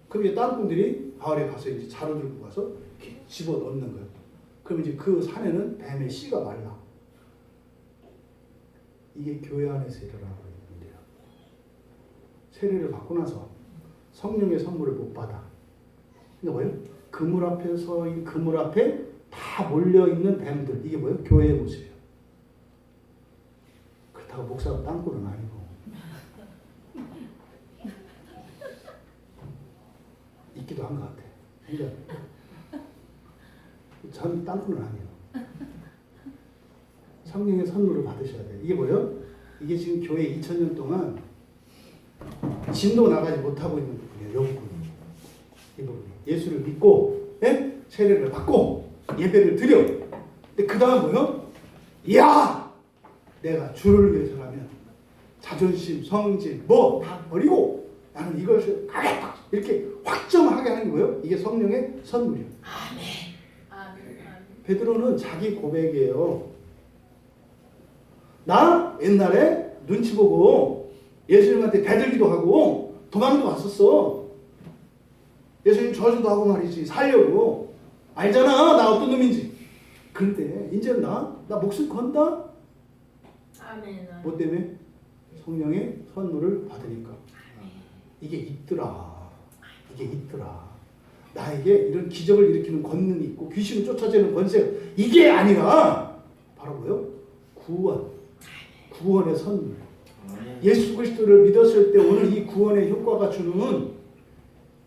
그럼 이제 땅꾼들이 가을에 가서 이제 자루 들고 가서 이렇게 집어 넣는 거예요. 그럼 이제 그 산에는 뱀의 씨가 말라. 이게 교회 안에서 일어나고 있는데요. 세례를 받고 나서 성령의 선물을 못 받아. 이게 뭐예요? 그물 앞에 서 있는 그물 앞에 다 몰려 있는 뱀들. 이게 뭐예요? 교회의 모습이에요. 그렇다고 목사가 땅굴은 아니고. 있기도 한 것 같아. 그러니까 전 땅굴은 아니에요. 성령의 선물을 받으셔야 돼요. 이게 뭐예요? 이게 지금 교회 2000년 동안 진도 나가지 못하고 있는 부분이에요. 이 부분이. 이 부분이. 예수를 믿고, 예? 세례를 받고, 예배를 드려. 근데 그 다음 뭐예요? 이야! 내가 주를 위해서라면 자존심, 성질, 뭐 다 버리고 나는 이것을 하겠다. 이렇게 확정하게 하는 거예요. 이게 성령의 선물이에요. 아멘. 아멘. 베드로는 자기 고백이에요. 나 옛날에 눈치 보고 예수님한테 대들기도 하고 도망도 갔었어. 예수님 저주도 하고 말이지. 살려고. 알잖아. 나 어떤 놈인지. 그런데 이제는 나 목숨 건다. 아멘. 뭐 때문에? 성령의 선물을 받으니까. 이게 있더라. 이게 있더라. 나에게 이런 기적을 일으키는 권능이 있고 귀신을 쫓아내는 권세가 이게 아니라 바로 뭐요? 구원의 선물. 예수 그리스도를 믿었을 때 오늘 이 구원의 효과가 주는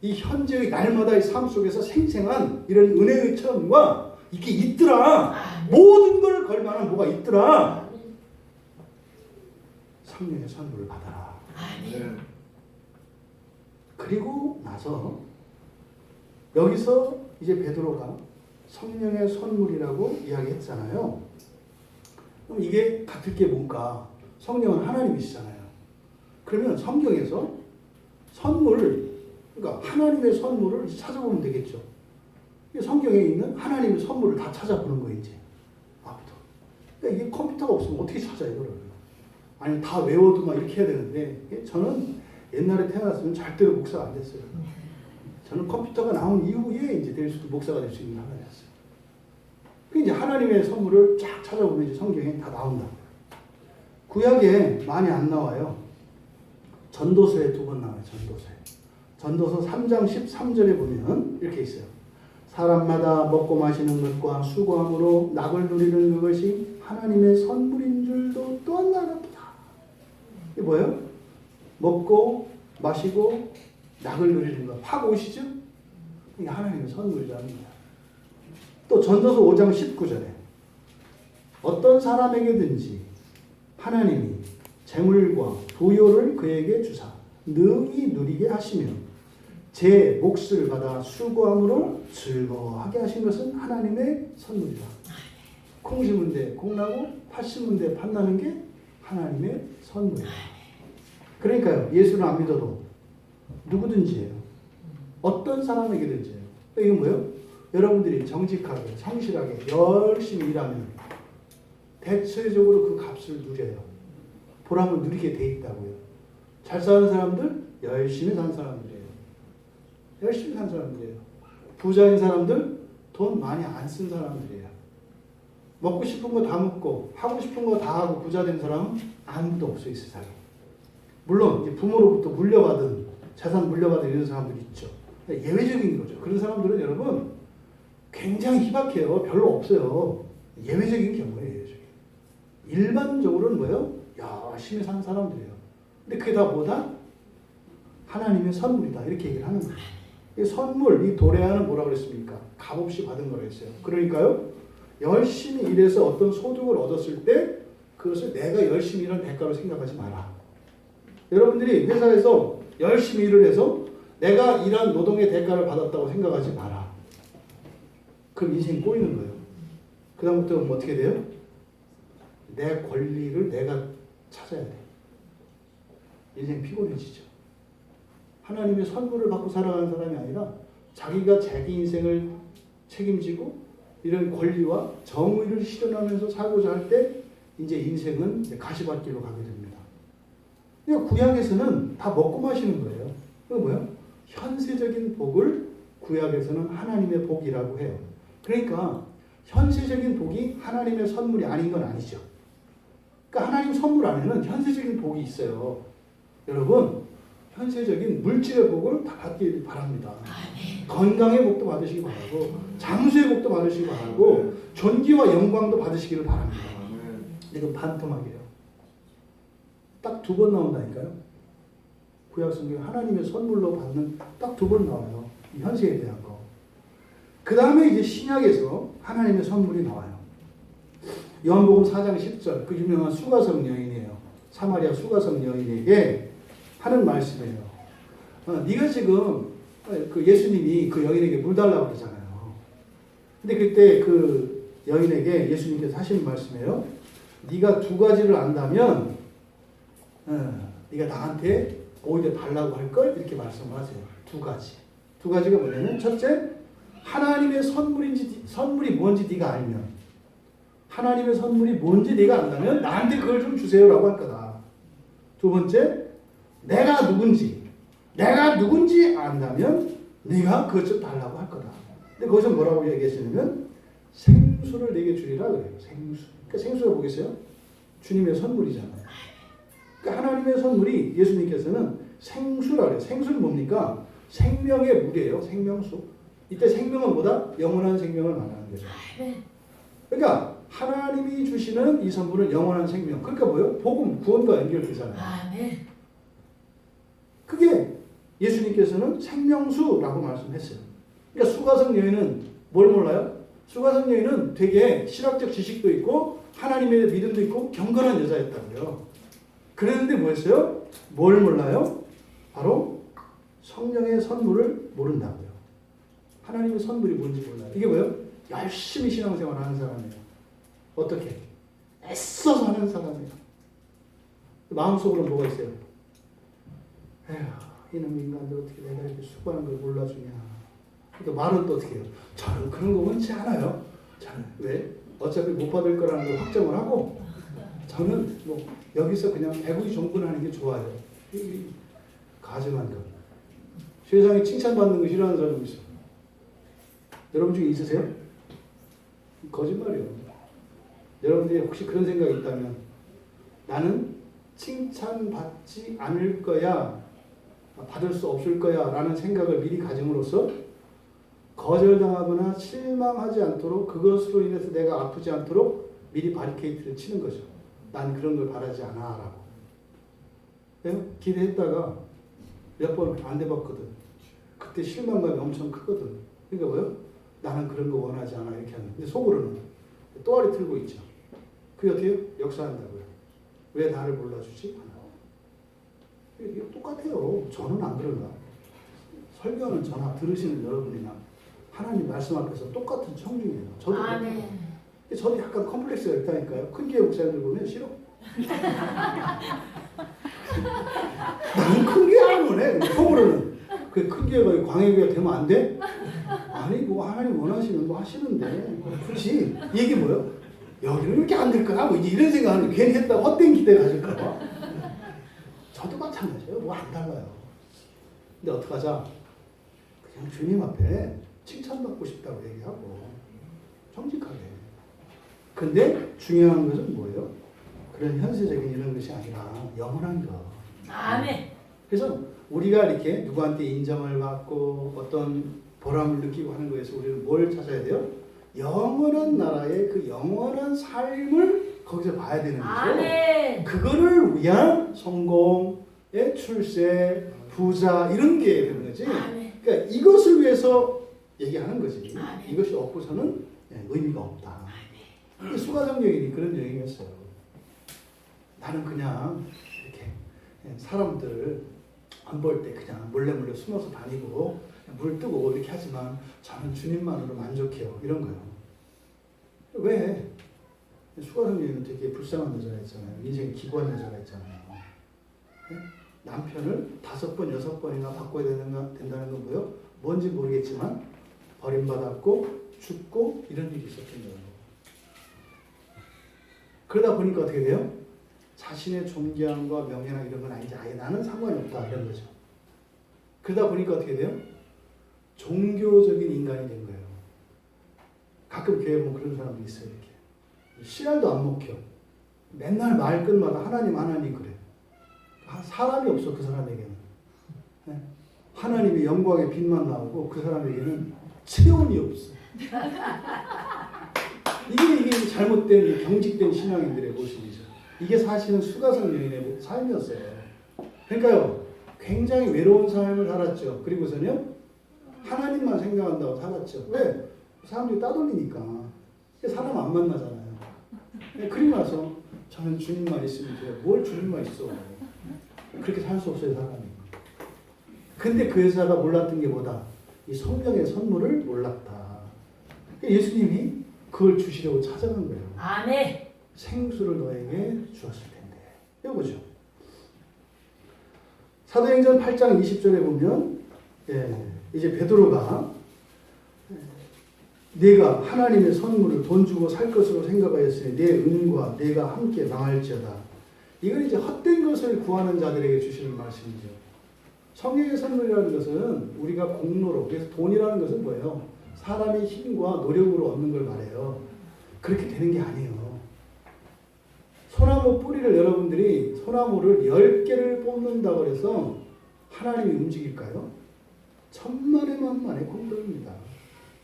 이 현재의 날마다의 삶 속에서 생생한 이런 은혜의 체험과 이게 있더라. 모든 걸 걸만한 뭐가 있더라. 성령의 선물을 받아라. 아멘. 그리고 나서 여기서 이제 베드로가 성령의 선물이라고 이야기했잖아요. 그럼 이게 같을 게 뭔가? 성령은 하나님이시잖아요. 그러면 성경에서 선물, 그러니까 하나님의 선물을 찾아보면 되겠죠. 성경에 있는 하나님의 선물을 다 찾아보는 거예요, 이제. 앞부터. 그러니까 이게 컴퓨터가 없으면 어떻게 찾아요, 이거를? 아니, 다 외워도 막 이렇게 해야 되는데, 저는 옛날에 태어났으면 절대로 목사가 안 됐어요. 저는 컴퓨터가 나온 이후에 이제 될 수도 목사가 될 수 있는 하나였어요. 그 이제 하나님의 선물을 쫙 찾아보면 이제 성경에 다 나온다. 구약에 많이 안 나와요. 전도서에 2번 나와요. 전도서 3장 13절에 보면 이렇게 있어요. 사람마다 먹고 마시는 것과 수고함으로 낙을 누리는 그것이 하나님의 선물인 줄도 또한 알았다. 이게 뭐예요? 먹고 마시고 낙을 누리는 것. 파고 오시죠? 이게 하나님의 선물이라는 거야. 또 전도서 5장 19절에 어떤 사람에게든지 하나님이 재물과 부요를 그에게 주사 능히 누리게 하시며 제 몫을 받아 수고함으로 즐거워하게 하신 것은 하나님의 선물이다. 콩 심은 데 콩나고 팥 심은 데 팥나는 게 하나님의 선물이다. 그러니까요. 예수를 안 믿어도 누구든지예요. 어떤 사람에게든지예요. 이건 뭐예요? 여러분들이 정직하게 성실하게 열심히 일하면 대체적으로 그 값을 누려요. 보람을 누리게 돼 있다고요. 잘 사는 사람들 열심히 사는 사람들이에요. 열심히 사는 사람들이에요. 부자인 사람들 돈 많이 안 쓴 사람들이에요. 먹고 싶은 거 다 먹고 하고 싶은 거 다 하고 부자 된 사람은 아무도 없어요, 이 세상에. 물론 이제 부모로부터 물려받은 재산 물려받은 이런 사람들이 있죠. 예외적인 거죠. 그런 사람들은 여러분 굉장히 희박해요. 별로 없어요. 예외적인 경우예요. 예외적인. 일반적으로는 뭐예요? 열심히 사는 사람들이에요. 근데 그게 다 뭐다? 하나님의 선물이다. 이렇게 얘기를 하는 거예요. 이 선물, 이 도래하는 뭐라고 그랬습니까? 값없이 받은 거라고 했어요. 그러니까요. 열심히 일해서 어떤 소득을 얻었을 때 그것을 내가 열심히 일한 대가로 생각하지 마라. 여러분들이 회사에서 열심히 일을 해서 내가 일한 노동의 대가를 받았다고 생각하지 마라. 그럼 인생이 꼬이는 거예요. 그 다음부터는 어떻게 돼요? 내 권리를 내가 찾아야 돼. 인생 피곤해지죠. 하나님의 선물을 받고 살아가는 사람이 아니라 자기가 자기 인생을 책임지고 이런 권리와 정의를 실현하면서 살고자 할 때 이제 인생은 이제 가시밭길로 가게 됩니다. 그러니까 구약에서는 다 먹고 마시는 거예요. 그게 뭐예요? 현세적인 복을 구약에서는 하나님의 복이라고 해요. 그러니까 현세적인 복이 하나님의 선물이 아닌 건 아니죠. 그러니까 하나님 선물 안에는 현세적인 복이 있어요. 여러분, 현세적인 물질의 복을 다 받길 바랍니다. 건강의 복도 받으시기 바라고 장수의 복도 받으시기 바라고 존귀와 영광도 받으시기를 바랍니다. 이건 반토막이에요. 딱 2번 나온다니까요. 구약 성경에 하나님의 선물로 받는 딱 2번 나와요. 이 현세에 대한 거. 그 다음에 이제 신약에서 하나님의 선물이 나와요. 요한복음 4장 10절 그 유명한 수가성 여인이에요. 사마리아 수가성 여인에게 하는 말씀이에요. 네가 지금 그 예수님이 그 여인에게 물 달라고 그러잖아요. 근데 그때 그 여인에게 예수님께서 하시는 말씀이에요. 네가 2가지를 안다면 네가 나한테 오히려 달라고 할 걸 이렇게 말씀을 하세요. 2가지. 2가지가 뭐냐면 첫째, 하나님의 선물이 뭔지 네가 알면 하나님의 선물이 뭔지 네가 안다면 나한테 그걸 좀 주세요라고 할 거다. 2번째, 내가 누군지 안다면 네가 그것 좀 달라고 할 거다. 근데 거기서 뭐라고 얘기하시냐면 생수를 내게 주리라 그래요. 생수. 그러니까 생수가 뭐겠어요? 주님의 선물이잖아요. 그러니까 하나님의 선물이 예수님께서는 생수라 그래요. 생수는 뭡니까? 생명의 물이에요. 생명수. 이때 생명은 뭐다? 영원한 생명을 말하는 거죠. 그러니까 하나님이 주시는 이 선물은 영원한 생명. 그러니까 뭐예요? 복음, 구원과 연결되잖아요. 그게 예수님께서는 생명수라고 말씀했어요. 그러니까 수가성 여인은 뭘 몰라요? 수가성 여인은 되게 신학적 지식도 있고 하나님의 믿음도 있고 경건한 여자였다고요. 그랬는데 뭐였어요? 뭘 몰라요? 바로 성령의 선물을 모른다고요. 하나님의 선물이 뭔지 몰라요. 이게 뭐예요? 열심히 신앙생활 하는 사람이에요. 어떻게? 애써서 하는 사람이에요. 마음속으로 뭐가 있어요? 에휴, 이놈 인간들 어떻게 내가 이렇게 수고하는 걸 몰라주냐. 또 말은 또 어떻게 해요? 저는 그런 거 원치 않아요. 저는 왜? 어차피 못 받을 거라는 걸 확정을 하고 저는 뭐 여기서 그냥 배구이 정분하는 게 좋아요. 가증한 거. 세상에 칭찬받는 거 싫어하는 사람이 있어요. 여러분 중에 있으세요? 거짓말이에요. 여러분들이 혹시 그런 생각이 있다면 나는 칭찬받지 않을 거야, 받을 수 없을 거야 라는 생각을 미리 가짐으로써 거절당하거나 실망하지 않도록 그것으로 인해서 내가 아프지 않도록 미리 바리케이트를 치는 거죠. 난 그런 걸 바라지 않아 라고. 기대했다가 몇 번 안 돼봤거든. 그때 실망감이 엄청 크거든. 그러니까 뭐요? 나는 그런 거 원하지 않아 이렇게 하는. 근데 속으로는 또아리 틀고 있죠. 그게 어떻게 해요? 역사한다고요. 왜 나를 몰라주지? 이게 똑같아요. 저는 안 그런가? 설교하는 저나 들으시는 여러분이나 하나님 말씀 앞에서 똑같은 청중이에요. 저도 아멘. 저도 약간 컴플렉스가 있다니까요. 큰 교회 목사님들 보면 싫어. 나는 큰 교회 안 원해. 속으로는 그 큰 교회가 광해교회가 되면 안 돼? 아니 뭐 하나님 원하시면 뭐 하시는데 굳이 이게 뭐예요? 여기는 이렇게 안 될까? 뭐 이제 이런 생각하는 괜히 했다 헛된 기대 가질까 봐. 저도 마찬가지예요. 뭐 안 달라요. 근데 어떡하자? 그냥 주님 앞에 칭찬받고 싶다고 얘기하고 정직하게. 근데 중요한 것은 뭐예요? 그런 현세적인 이런 것이 아니라 영원한 것. 아멘. 그래서 우리가 이렇게 누구한테 인정을 받고 어떤 보람을 느끼고 하는 거에서 우리는 뭘 찾아야 돼요? 영원한 나라의 그 영원한 삶을 거기서 봐야 되는 거죠. 아멘. 그거를 위한 성공의 출세, 부자 이런 게 되는 거지. 아멘. 그러니까 이것을 위해서 얘기하는 거지. 아멘. 이것이 없고서는 의미가 없다. 수가성경이 그런 여행이었어요. 나는 그냥 이렇게 사람들 안 볼 때 그냥 몰래 숨어서 다니고 물 뜨고 이렇게 하지만 저는 주님만으로 만족해요. 이런 거예요. 왜? 수가성경에는 되게 불쌍한 여자가 있잖아요. 인생이 기구한 여자가 있잖아요. 남편을 5번, 6번이나 바꿔야 된다는 건 뭐예요? 뭔지 모르겠지만 버림받았고 죽고 이런 일이 있었던 거예요. 그러다 보니까 어떻게 돼요? 자신의 존경과 명예나 이런 건 아니지. 아예 나는 상관이 없다. 이런 거죠. 그러다 보니까 어떻게 돼요? 종교적인 인간이 된 거예요. 가끔 교회 보면 그런 사람도 있어요. 이렇게. 씨알도 안 먹혀. 맨날 말끝마다 하나님 하나님 그래. 사람이 없어 그 사람에게는. 하나님의 영광의 빛만 나오고 그 사람에게는 체온이 없어. 이게 잘못된 경직된 신앙인들의 모습이죠. 이게 사실은 수가성 여인의 삶이었어요. 그러니까요, 굉장히 외로운 삶을 살았죠. 그리고서는요, 하나님만 생각한다고 살았죠. 왜? 사람들이 따돌리니까. 사람 안 만나잖아요. 그리고 나서 저는 주님만 있으면 돼요. 뭘 주님만 있어. 그렇게 살 수 없어요, 사람이. 근데 그 여자가 몰랐던 게 뭐다? 이 성령의 선물을 몰랐다. 예수님이 그걸 주시려고 찾아간 거예요. 아멘. 생수를 너에게 주었을 텐데. 이거죠. 사도행전 8장 20절에 보면 이제 베드로가 내가 하나님의 선물을 돈 주고 살 것으로 생각하였으니 내 은과 내가 함께 망할지어다. 이건 이제 헛된 것을 구하는 자들에게 주시는 말씀이죠. 성령의 선물이라는 것은 우리가 공로로, 그래서 돈이라는 것은 뭐예요? 사람의 힘과 노력으로 얻는 걸 말해요. 그렇게 되는 게 아니에요. 소나무 뿌리를 여러분들이 소나무를 10개를 뽑는다고 해서 하나님이 움직일까요? 천만의 만만의 공덕입니다.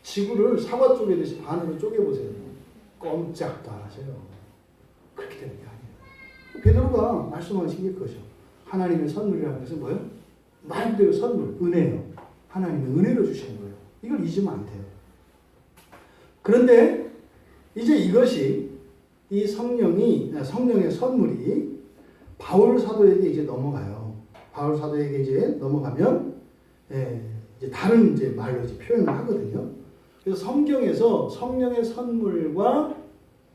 지구를 사과 쪼개듯이 반으로 쪼개보세요. 꼼짝도 안 하세요. 그렇게 되는 게 아니에요. 베드로가 말씀하신 게 그거죠. 하나님의 선물이라는 것은 뭐예요? 말 그대로 선물, 은혜예요. 하나님의 은혜로 주시는 거예요. 이걸 잊으면 안 돼요. 그런데 이제 이것이 이 성령의 선물이 바울 사도에게 이제 넘어가요. 바울 사도에게 이제 넘어가면 이제 다른 이제 말로 이제 표현을 하거든요. 그래서 성경에서 성령의 선물과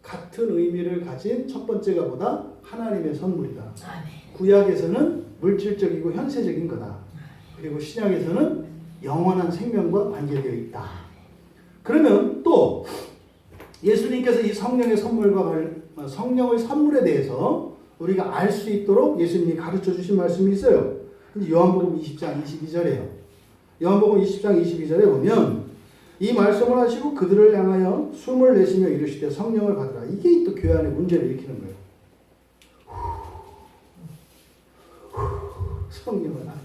같은 의미를 가진 첫 번째가 뭐다? 하나님의 선물이다. 아멘. 구약에서는 물질적이고 현세적인 거다. 그리고 신약에서는 영원한 생명과 관계되어 있다. 그러면 또 예수님께서 이 성령의 선물과 성령의 선물에 대해서 우리가 알 수 있도록 예수님이 가르쳐 주신 말씀이 있어요. 요한복음 20장 22절에요. 요한복음 20장 22절에 보면 이 말씀을 하시고 그들을 향하여 숨을 내쉬며 이르시되 성령을 받으라. 이게 또 교회 안에 문제를 일으키는 거예요. 성령을 받으라.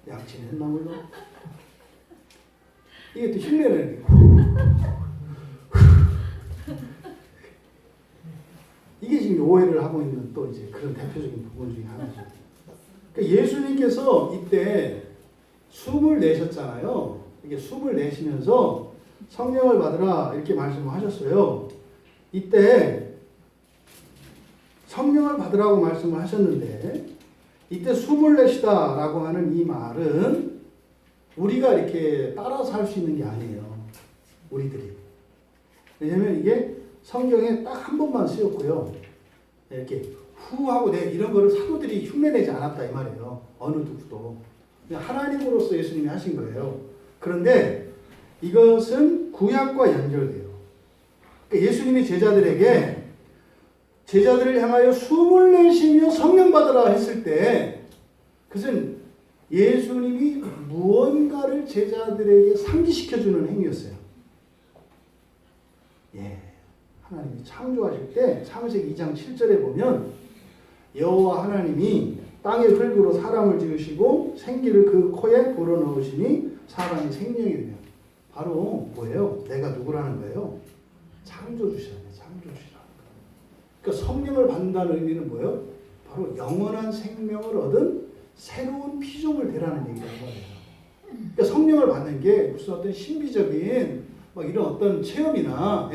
양치는 했나 몰라? 이게 또 흉내내는 거예요. 이게 지금 오해를 하고 있는 또 이제 그런 대표적인 부분 중에 하나죠. 그러니까 예수님께서 이때 숨을 내셨잖아요. 이게 숨을 내쉬면서 성령을 받으라 이렇게 말씀하셨어요. 이때 성령을 받으라고 말씀을 하셨는데 이때 숨을 내쉬다라고 하는 이 말은 우리가 이렇게 따라서 할 수 있는 게 아니에요. 우리들이. 왜냐면 이게 성경에 딱 한 번만 쓰였고요. 이렇게 후 하고 내 이런 거를 사도들이 흉내내지 않았다 이 말이에요. 어느 누구도. 그냥 하나님으로서 예수님이 하신 거예요. 그런데 이것은 구약과 연결돼요. 그러니까 예수님이 제자들을 향하여 숨을 내쉬며 성령 받으라 했을 때 그것은 예수님이 무언가를 제자들에게 상기시켜주는 행위였어요. 예, 하나님이 창조하실 때 창세기 2장 7절에 보면 여호와 하나님이 땅의 흙으로 사람을 지으시고 생기를 그 코에 불어넣으시니 사람이 생명이 되며 바로 뭐예요? 내가 누구라는 거예요? 창조주시라는 거예요. 창조주시라는 거예요. 그러니까 성령을 받는다는 의미는 뭐예요? 바로 영원한 생명을 얻은 새로운 피조물 되라는 얘기라는 거예요. 그러니까 성령을 받는 게 무슨 어떤 신비적인 막 이런 어떤 체험이나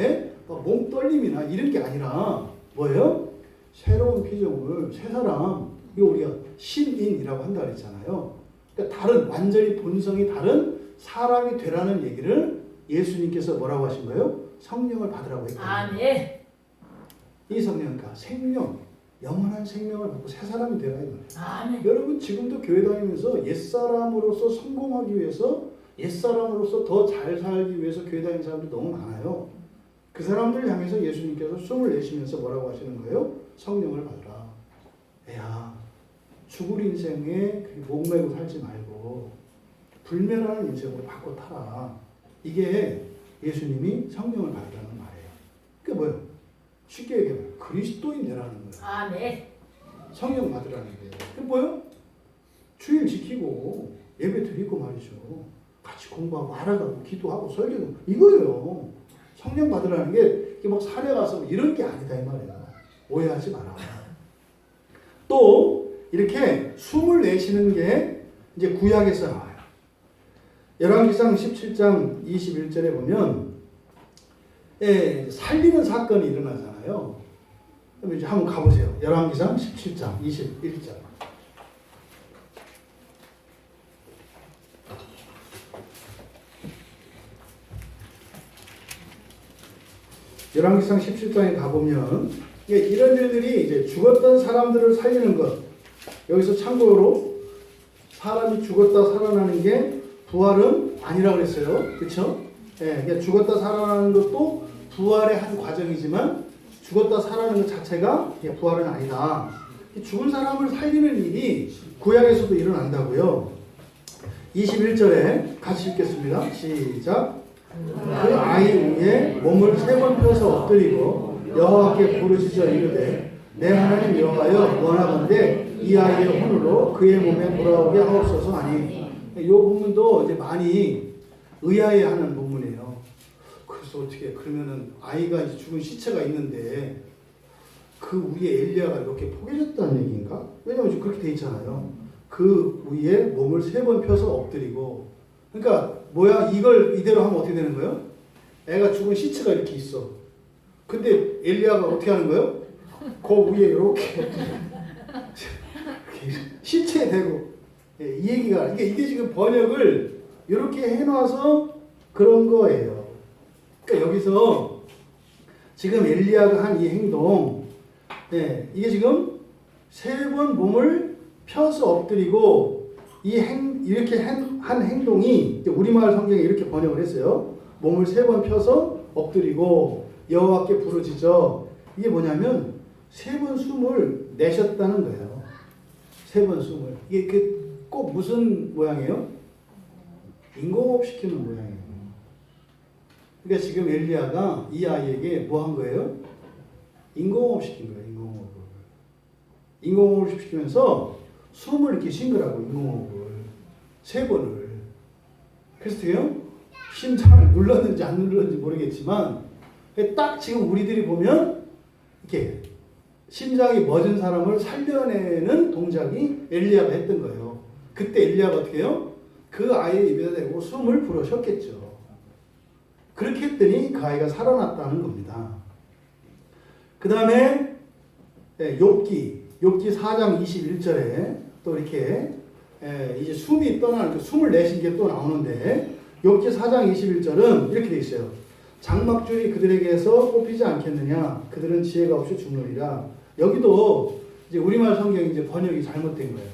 막 몸 떨림이나 이런 게 아니라 뭐예요? 새로운 피조물, 새 사람. 이거 우리가 신인이라고 한다 그랬잖아요. 그러니까 다른 완전히 본성이 다른 사람이 되라는 얘기를 예수님께서 뭐라고 하신 거예요? 성령을 받으라고 했거든요. 아멘. 이 성령, 그러니까 생명, 영원한 생명을 받고 새 사람이 되라 이 말이에요. 아멘. 여러분 지금도 교회 다니면서 옛사람으로서 성공하기 위해서 옛사람으로서 더 잘 살기 위해서 교회 다니는 사람들이 너무 많아요. 그 사람들을 향해서 예수님께서 숨을 내쉬면서 뭐라고 하시는 거예요? 성령을 받으라. 야, 죽을 인생에 목매고 살지 말고 불멸하는 인생으로 바꿔 타라. 이게 예수님이 성령을 받으라는 말이에요. 그게 뭐예요? 쉽게 얘기하면 그리스도인 되라는 거예요. 아멘. 성령 받으라는 거예요. 그게 뭐예요? 주일 지키고 예배 드리고 말이죠. 같이 공부하고 알아가고 기도하고 설교하고 이거예요. 성령 받으라는 게 막 산에 가서 이런 게 아니다 이 말이야. 오해하지 마라. 또 이렇게 숨을 내쉬는 게 이제 구약에서 나와요. 열왕기상 17장 21절에 보면 살리는 사건이 일어나잖아요. 그럼 이제 한번 가보세요. 열왕기상 17장 21절. 열왕기상 17장에 가보면 이런 일들이 이제 죽었던 사람들을 살리는 것. 여기서 참고로 사람이 죽었다 살아나는 게 부활은 아니라고 그랬어요. 그렇죠? 그러니까 죽었다 살아나는 것도 부활의 한 과정이지만 죽었다 살아나는 것 자체가 부활은 아니다. 죽은 사람을 살리는 일이 구약에서도 일어난다고요. 21절에 같이 읽겠습니다. 시작. 그 아이 위에 몸을 3번 펴서 엎드리고 여호와께 부르짖어 이르되 내 하나님 여호와여 원하건대 이 아이의 혼으로 그의 몸에 돌아오게 하옵소서 하니 이 부분도 이제 많이 의아해하는 부분이에요. 그래서 어떻게 그러면은 아이가 이제 죽은 시체가 있는데 그 위에 엘리야가 이렇게 포개졌다는 얘기인가? 왜냐면 그렇게 돼 있잖아요. 그 위에 몸을 3번 펴서 엎드리고 그러니까 뭐야 이걸 이대로 하면 어떻게 되는 거예요? 애가 죽은 시체가 이렇게 있어. 근데 엘리야가 어떻게 하는 거예요? 그 위에 이렇게 시체에 대고 예, 이 얘기가 이게 지금 번역을 이렇게 해놔서 그런 거예요. 그러니까 여기서 지금 엘리야가 한 이 행동, 예, 이게 지금 3번 몸을 펴서 엎드리고 이렇게 한 행동이 우리말 성경에 이렇게 번역을 했어요. 몸을 3번 펴서 엎드리고 여호와께 부르짖어. 이게 뭐냐면 3번 숨을 내셨다는 거예요. 3번 숨을. 이게 꼭 무슨 모양이에요? 인공호흡 시키는 모양이에요. 그러니까 지금 엘리야가 이 아이에게 뭐 한 거예요? 인공호흡 시킨 거예요. 인공호흡을 시키면서 숨을 이렇게 쉰 거라고. 인공호흡을 3번을. 그래서 돼요? 심장을 눌렀는지 안 눌렀는지 모르겠지만 딱 지금 우리들이 보면 이렇게 심장이 멎은 사람을 살려내는 동작이 엘리야가 했던 거예요. 그때 엘리야가 어떻게 해요? 그 아이의 입에다 대고 숨을 불어 쉬었겠죠. 그렇게 했더니 그 아이가 살아났다는 겁니다. 그 다음에 욥기 4장 21절에 또 이렇게 이제 숨이 떠나는 숨을 내신 게 또 나오는데 욥기 4장 21절은 이렇게 돼 있어요. 장막줄이 그들에게서 뽑히지 않겠느냐? 그들은 지혜가 없이 죽느니라. 여기도 이제 우리말 성경 이제 번역이 잘못된 거예요.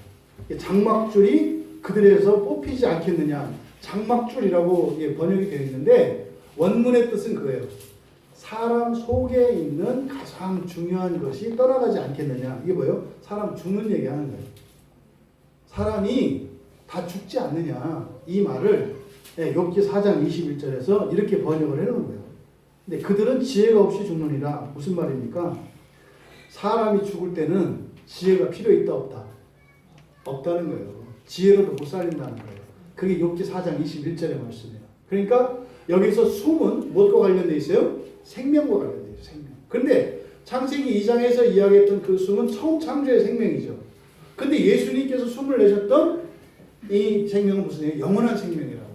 장막줄이 그들에게서 뽑히지 않겠느냐? 장막줄이라고 번역이 되어 있는데 원문의 뜻은 그거예요. 사람 속에 있는 가장 중요한 것이 떠나가지 않겠느냐. 이게 뭐예요? 사람 죽는 얘기하는 거예요. 사람이 다 죽지 않느냐. 이 말을 욥기 4장 21절에서 이렇게 번역을 해놓은 거예요. 근데 그들은 지혜가 없이 죽느니라. 무슨 말입니까? 사람이 죽을 때는 지혜가 필요 있다 없다? 없다는 거예요. 지혜로도 못 살린다는 거예요. 그게 욥기 4장 21절의 말씀이에요. 그러니까 여기서 숨은 무엇과 관련되어 있어요? 생명과 관련되어 있어요. 생명. 그런데 창세기 2장에서 이야기했던 그 숨은 처음 창조의 생명이죠. 근데 예수님께서 숨을 내셨던 이 생명은 무슨 영원한 생명이라고요.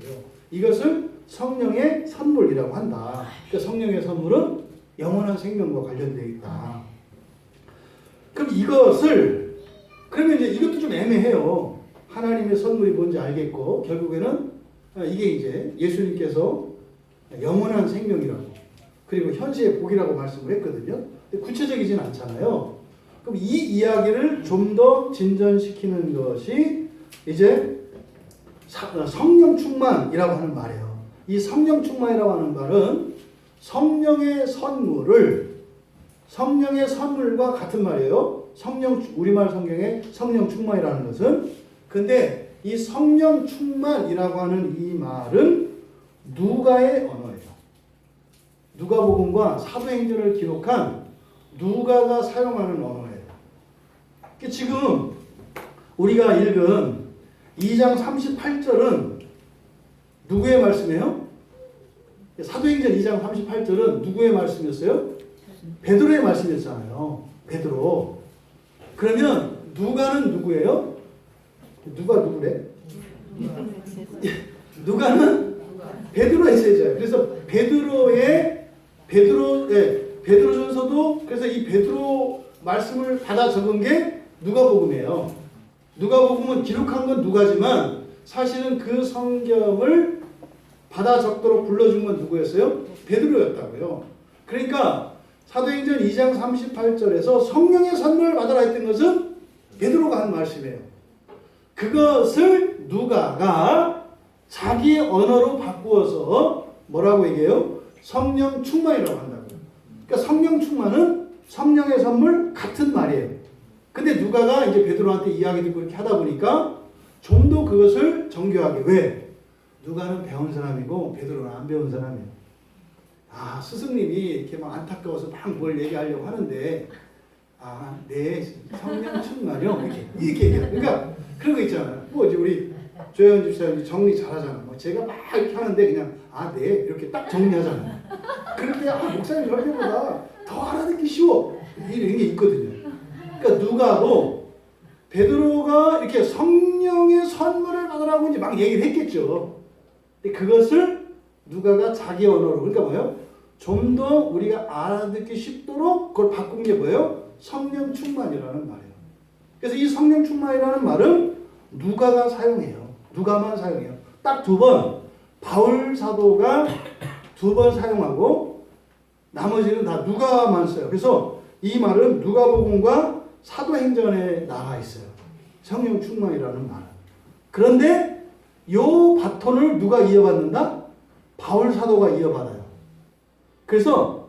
이것을 성령의 선물이라고 한다. 그러니까 성령의 선물은 영원한 생명과 관련되어 있다. 그럼 그러면 이제 이것도 좀 애매해요. 하나님의 선물이 뭔지 알겠고, 결국에는 이게 이제 예수님께서 영원한 생명이라고, 그리고 현시의 복이라고 말씀을 했거든요. 근데 구체적이진 않잖아요. 그럼 이 이야기를 좀 더 진전시키는 것이 이제 성령 충만이라고 하는 말이에요. 이 성령 충만이라고 하는 말은 성령의 선물과 같은 말이에요. 우리말 성경에 성령 충만이라는 것은. 근데 이 성령 충만이라고 하는 이 말은 누가의 언어예요. 누가복음과 사도행전을 기록한 누가가 사용하는 언어예요. 지금 우리가 읽은 2장 38절은 누구의 말씀이에요? 사도행전 2장 38절은 누구의 말씀이었어요? 베드로의 말씀이었잖아요. 베드로. 그러면 누가는 누구예요? 누가 누구래? 누가는 베드로의 제자예요. 그래서 베드로전서도 그래서 이 베드로 말씀을 받아 적은 게 누가복음이에요. 누가복음은 기록한 건 누가지만 사실은 그 성경을 받아 적도록 불러준 건 누구였어요? 베드로였다고요. 그러니까 사도행전 2장 38절에서 성령의 선물을 받아라 했던 것은 베드로가 한 말씀이에요. 그것을 누가가 자기의 언어로 바꾸어서 뭐라고 얘기해요? 성령 충만이라고 한다고요. 그러니까 성령 충만은 성령의 선물 같은 말이에요. 근데 누가가 이제 베드로한테 이야기 듣고 이렇게 하다 보니까 좀 더 그것을 정교하게. 왜? 누가는 배운 사람이고 베드로는 안 배운 사람이에요. 스승님이 이렇게 막 안타까워서 막 뭘 얘기하려고 하는데 네, 성령 충만이요. 이렇게 얘기해요. 그러니까 그런 거 있잖아요. 뭐 이제 우리 조현 집사님이 정리 잘하잖아요. 뭐 제가 막 이렇게 하는데 그냥 네 이렇게 딱 정리하잖아요. 그럴 때 목사님 설교보다 더 알아듣기 쉬워. 이런 게 있거든요. 그러니까 누가도 베드로가 이렇게 성령의 선물을 받으라고 이제 막 얘기를 했겠죠. 근데 그것을 누가가 자기 언어로, 그러니까 뭐예요? 좀 더 우리가 알아듣기 쉽도록 그걸 바꾼 게 뭐예요? 성령 충만이라는 말이에요. 그래서 이 성령 충만이라는 말은 누가가 사용해요. 누가만 사용해요. 딱 2번. 바울 사도가 2번 사용하고 나머지는 다 누가만 써요. 그래서 이 말은 누가복음과 사도행전에 나와 있어요. 성령 충만이라는 말은. 그런데 요 바톤을 누가 이어받는다? 바울 사도가 이어받아요. 그래서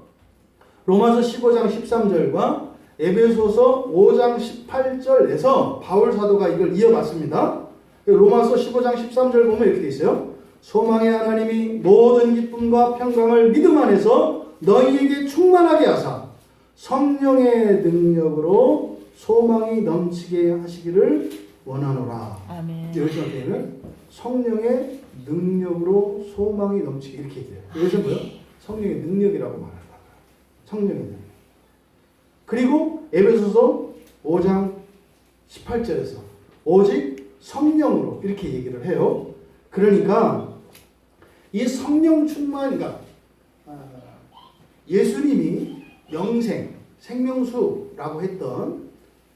로마서 15장 13절과 에베소서 5장 18절에서 바울 사도가 이걸 이어받습니다. 로마서 15장 13절 보면 이렇게 돼 있어요. 소망의 하나님이 모든 기쁨과 평강을 믿음 안에서 너희에게 충만하게 하사 성령의 능력으로 소망이 넘치게 하시기를 원하노라. 아멘. 여기서 되면 성령의 능력으로 소망이 넘치게 이렇게 얘기해요. 여기서 뭐요? 성령의 능력이라고 말하는 거예요. 성령의 능력. 그리고 에베소서 5장 18절에서 오직 성령으로 이렇게 얘기를 해요. 그러니까 이 성령 충만이가 예수님이 영생, 생명수라고 했던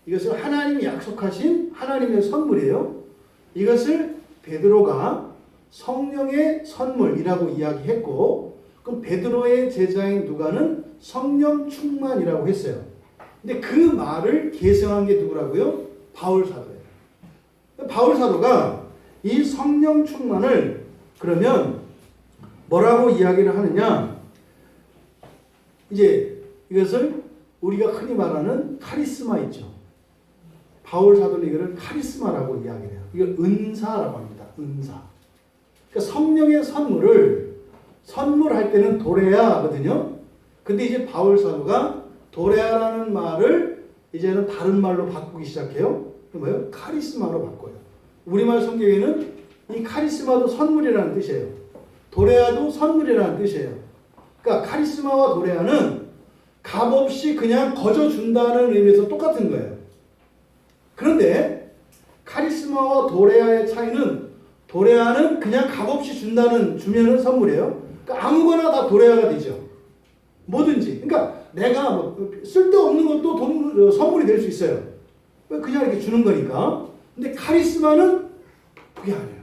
이것을 하나님이 약속하신 하나님의 선물이에요. 이것을 베드로가 성령의 선물이라고 이야기했고, 그럼 베드로의 제자인 누가는 성령 충만이라고 했어요. 근데 그 말을 계승한 게 누구라고요? 바울 사도예요. 바울 사도가 이 성령 충만을 그러면 뭐라고 이야기를 하느냐? 이제 이것을 우리가 흔히 말하는 카리스마 있죠. 바울 사도는 이거를 카리스마라고 이야기를 해요. 이걸 은사라고 합니다. 은사. 그러니까 성령의 선물을 선물할 때는 도레아거든요. 근데 이제 바울 사도가 도레아라는 말을 이제는 다른 말로 바꾸기 시작해요. 뭐예요? 카리스마로 바꿔요. 우리말 성경에는 이 카리스마도 선물이라는 뜻이에요. 도레아도 선물이라는 뜻이에요. 그러니까 카리스마와 도레아는 값없이 그냥 거저 준다는 의미에서 똑같은 거예요. 그런데 카리스마와 도레아의 차이는 도레아는 그냥 값없이 주면은 선물이에요. 그러니까 아무거나 다 도레아가 되죠. 뭐든지. 그러니까 내가 뭐 쓸데없는 것도 선물이 될 수 있어요. 그냥 이렇게 주는 거니까. 근데 카리스마는 그게 아니에요.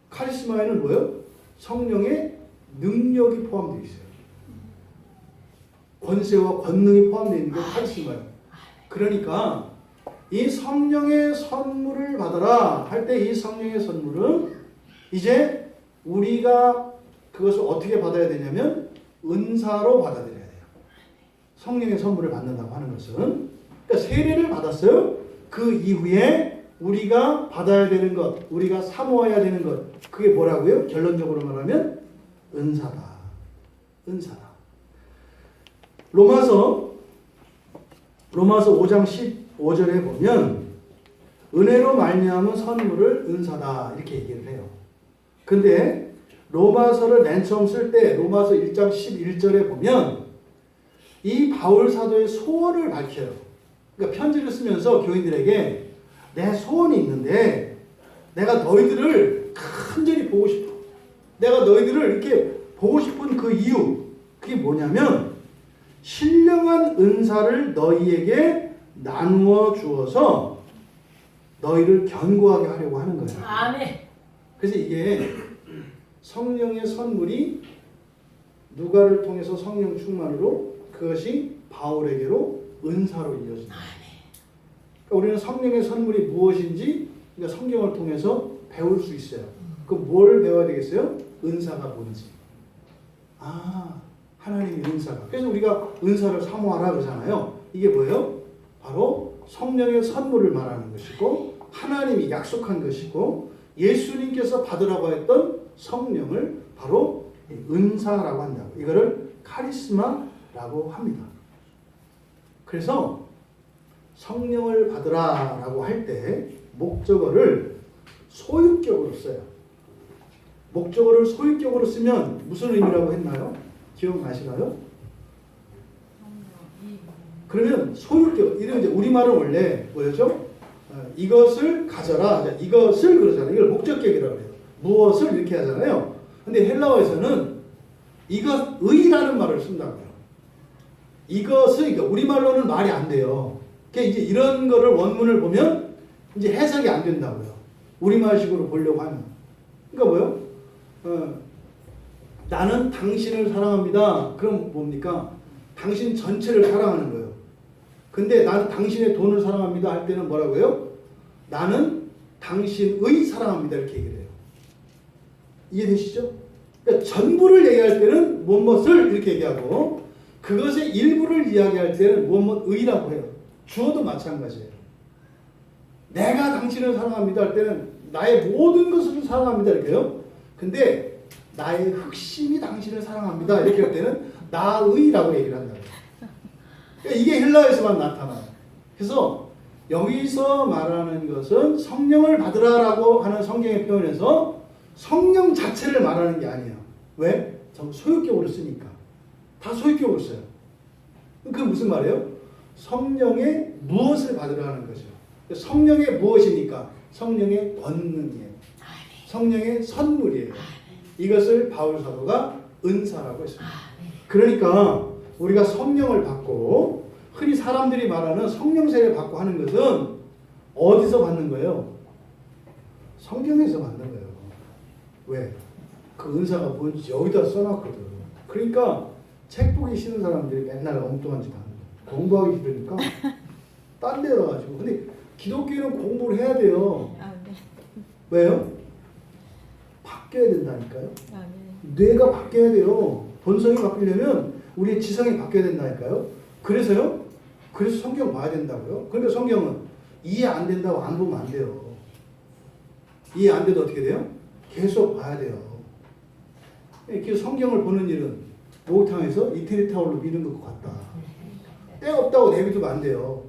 카리스마에는 뭐예요? 성령의 능력이 포함되어 있어요. 권세와 권능이 포함되어 있는 게 카리스마예요. 그러니까 이 성령의 선물을 받아라 할 때 이 성령의 선물은 이제 우리가 그것을 어떻게 받아야 되냐면 은사로 받아들여야 돼요. 성령의 선물을 받는다고 하는 것은 그러니까 세례를 받았어요. 그 이후에 우리가 받아야 되는 것, 우리가 사모해야 되는 것, 그게 뭐라고요? 결론적으로 말하면 은사다. 은사다. 로마서 5장 15절에 보면 은혜로 말미암은 선물을 은사다 이렇게 얘기를 해요. 근데 로마서를 맨 처음 쓸 때 로마서 1장 11절에 보면 이 바울 사도의 소원을 밝혀요. 그러니까 편지를 쓰면서 교인들에게 내 소원이 있는데 내가 너희들을 간절히 보고 싶어. 내가 너희들을 이렇게 보고 싶은 그 이유 그게 뭐냐면 신령한 은사를 너희에게 나누어 주어서 너희를 견고하게 하려고 하는 거예요. 아멘. 그래서 이게 성령의 선물이 누가를 통해서 성령 충만으로 그것이 바울에게로 은사로 이어진다. 그러니까 우리는 성령의 선물이 무엇인지 그러니까 성경을 통해서 배울 수 있어요. 그럼 뭘 배워야 되겠어요? 은사가 뭔지. 하나님의 은사가. 그래서 우리가 은사를 사모하라 그러잖아요. 이게 뭐예요? 바로 성령의 선물을 말하는 것이고 하나님이 약속한 것이고 예수님께서 받으라고 했던 성령을 바로 은사라고 한다고. 이거를 카리스마라고 합니다. 그래서 성령을 받으라라고 할 때 목적어를 소유격으로 써요. 목적어를 소유격으로 쓰면 무슨 의미라고 했나요? 기억나시나요? 그러면 소유격, 이런 이제 우리말은 원래 뭐였죠? 이것을 가져라. 이것을 그러잖아요. 이걸 목적격이라고 해요. 무엇을 이렇게 하잖아요. 근데 헬라어에서는 이것의라는 말을 쓴다고요. 이것을, 그러니까 우리말로는 말이 안 돼요. 그러니까 이제 이런 거를 원문을 보면 이제 해석이 안 된다고요. 우리말식으로 보려고 하면. 그러니까 뭐요? 나는 당신을 사랑합니다. 그럼 뭡니까? 당신 전체를 사랑하는 거예요. 근데 나는 당신의 돈을 사랑합니다 할 때는 뭐라고요? 나는 당신의 사랑합니다 이렇게 얘기를 해요. 이해되시죠? 그러니까 전부를 얘기할 때는 무엇을 이렇게 얘기하고 그것의 일부를 이야기할 때는 무엇의라고 해요. 주어도 마찬가지예요. 내가 당신을 사랑합니다 할 때는 나의 모든 것을 사랑합니다 이렇게요. 근데 나의 흑심이 당신을 사랑합니다 이렇게 할 때는 나의라고 얘기를 한다고요. 그러니까 이게 헬라어에서만 나타나요. 그래서 여기서 말하는 것은 성령을 받으라라고 하는 성경의 표현에서 성령 자체를 말하는 게 아니에요. 왜? 전부 소유격으로 쓰니까. 다 소유격으로 써요. 그게 무슨 말이에요? 성령의 무엇을 받으라는 거죠. 성령의 무엇이니까? 성령의 권능이에요. 성령의 선물이에요. 이것을 바울 사도가 은사라고 했습니다. 그러니까 우리가 성령을 받고 흔히 사람들이 말하는 성령 세례 받고 하는 것은 어디서 받는 거예요? 성경에서 받는 거예요. 왜? 그 은사가 뭔지 여기다 써놨거든. 그러니까 책 보기 싫은 사람들이 맨날 엉뚱한 짓 하는 거예요. 공부하기 싫으니까 딴 데 가가지고. 근데 기독교는 공부를 해야 돼요. 왜요? 바뀌어야 된다니까요. 뇌가 바뀌어야 돼요. 본성이 바뀌려면 우리의 지성이 바뀌어야 된다니까요. 그래서요? 그래서 성경 봐야 된다고요. 그러니까 성경은 이해 안 된다고 안 보면 안 돼요. 이해 안 돼도 어떻게 돼요? 계속 봐야 돼요. 이렇게 성경을 보는 일은 목욕탕에서 이태리 타올로 미는 것 같다. 때 없다고 내비두면 안 돼요.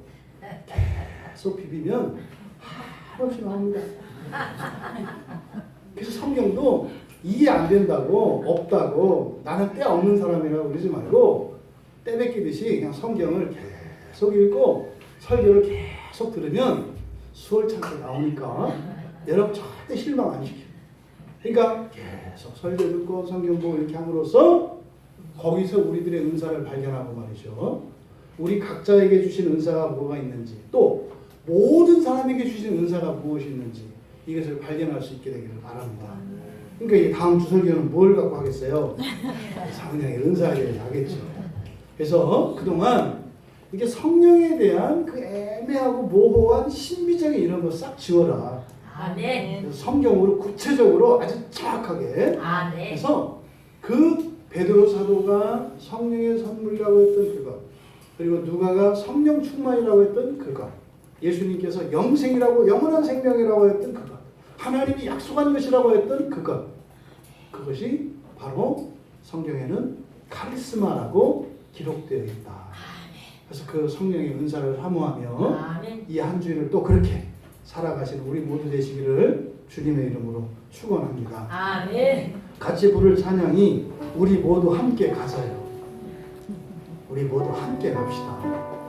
계속 비비면 한없이 나옵니다. 그래서 성경도 이해 안 된다고 없다고 나는 때 없는 사람이라고 그러지 말고 때 뺏기듯이 그냥 성경을 계속 읽고 설교를 계속 들으면 수월찮게 나오니까 여러분 절대 실망 안 시켜요. 그러니까 계속 설교 듣고 성경 보고 이렇게 함으로써 거기서 우리들의 은사를 발견하고 말이죠. 우리 각자에게 주신 은사가 뭐가 있는지 또 모든 사람에게 주신 은사가 무엇이 있는지 이것을 발견할 수 있게 되기를 바랍니다. 그러니까 이 다음 주설교는 뭘 갖고 하겠어요? 성령의 은사에 대해서 하겠죠. 그래서 그동안 이게 성령에 대한 그 애매하고 모호한 신비적인 이런 거 싹 지워라. 아멘. 성경으로 구체적으로 아주 정확하게. 아멘. 그래서 그 베드로 사도가 성령의 선물이라고 했던 그것, 그리고 누가가 성령 충만이라고 했던 그것, 예수님께서 영생이라고 영원한 생명이라고 했던 그것, 하나님이 약속한 것이라고 했던 그것, 그것이 바로 성경에는 카리스마라고 기록되어 있다. 그래서 그 성령의 은사를 사모하며 이 한 주일을 또 그렇게 살아가시는 우리 모두 되시기를 주님의 이름으로 축원합니다. 아멘. 같이 부를 찬양이 우리 모두 함께 가서요. 우리 모두 함께 갑시다.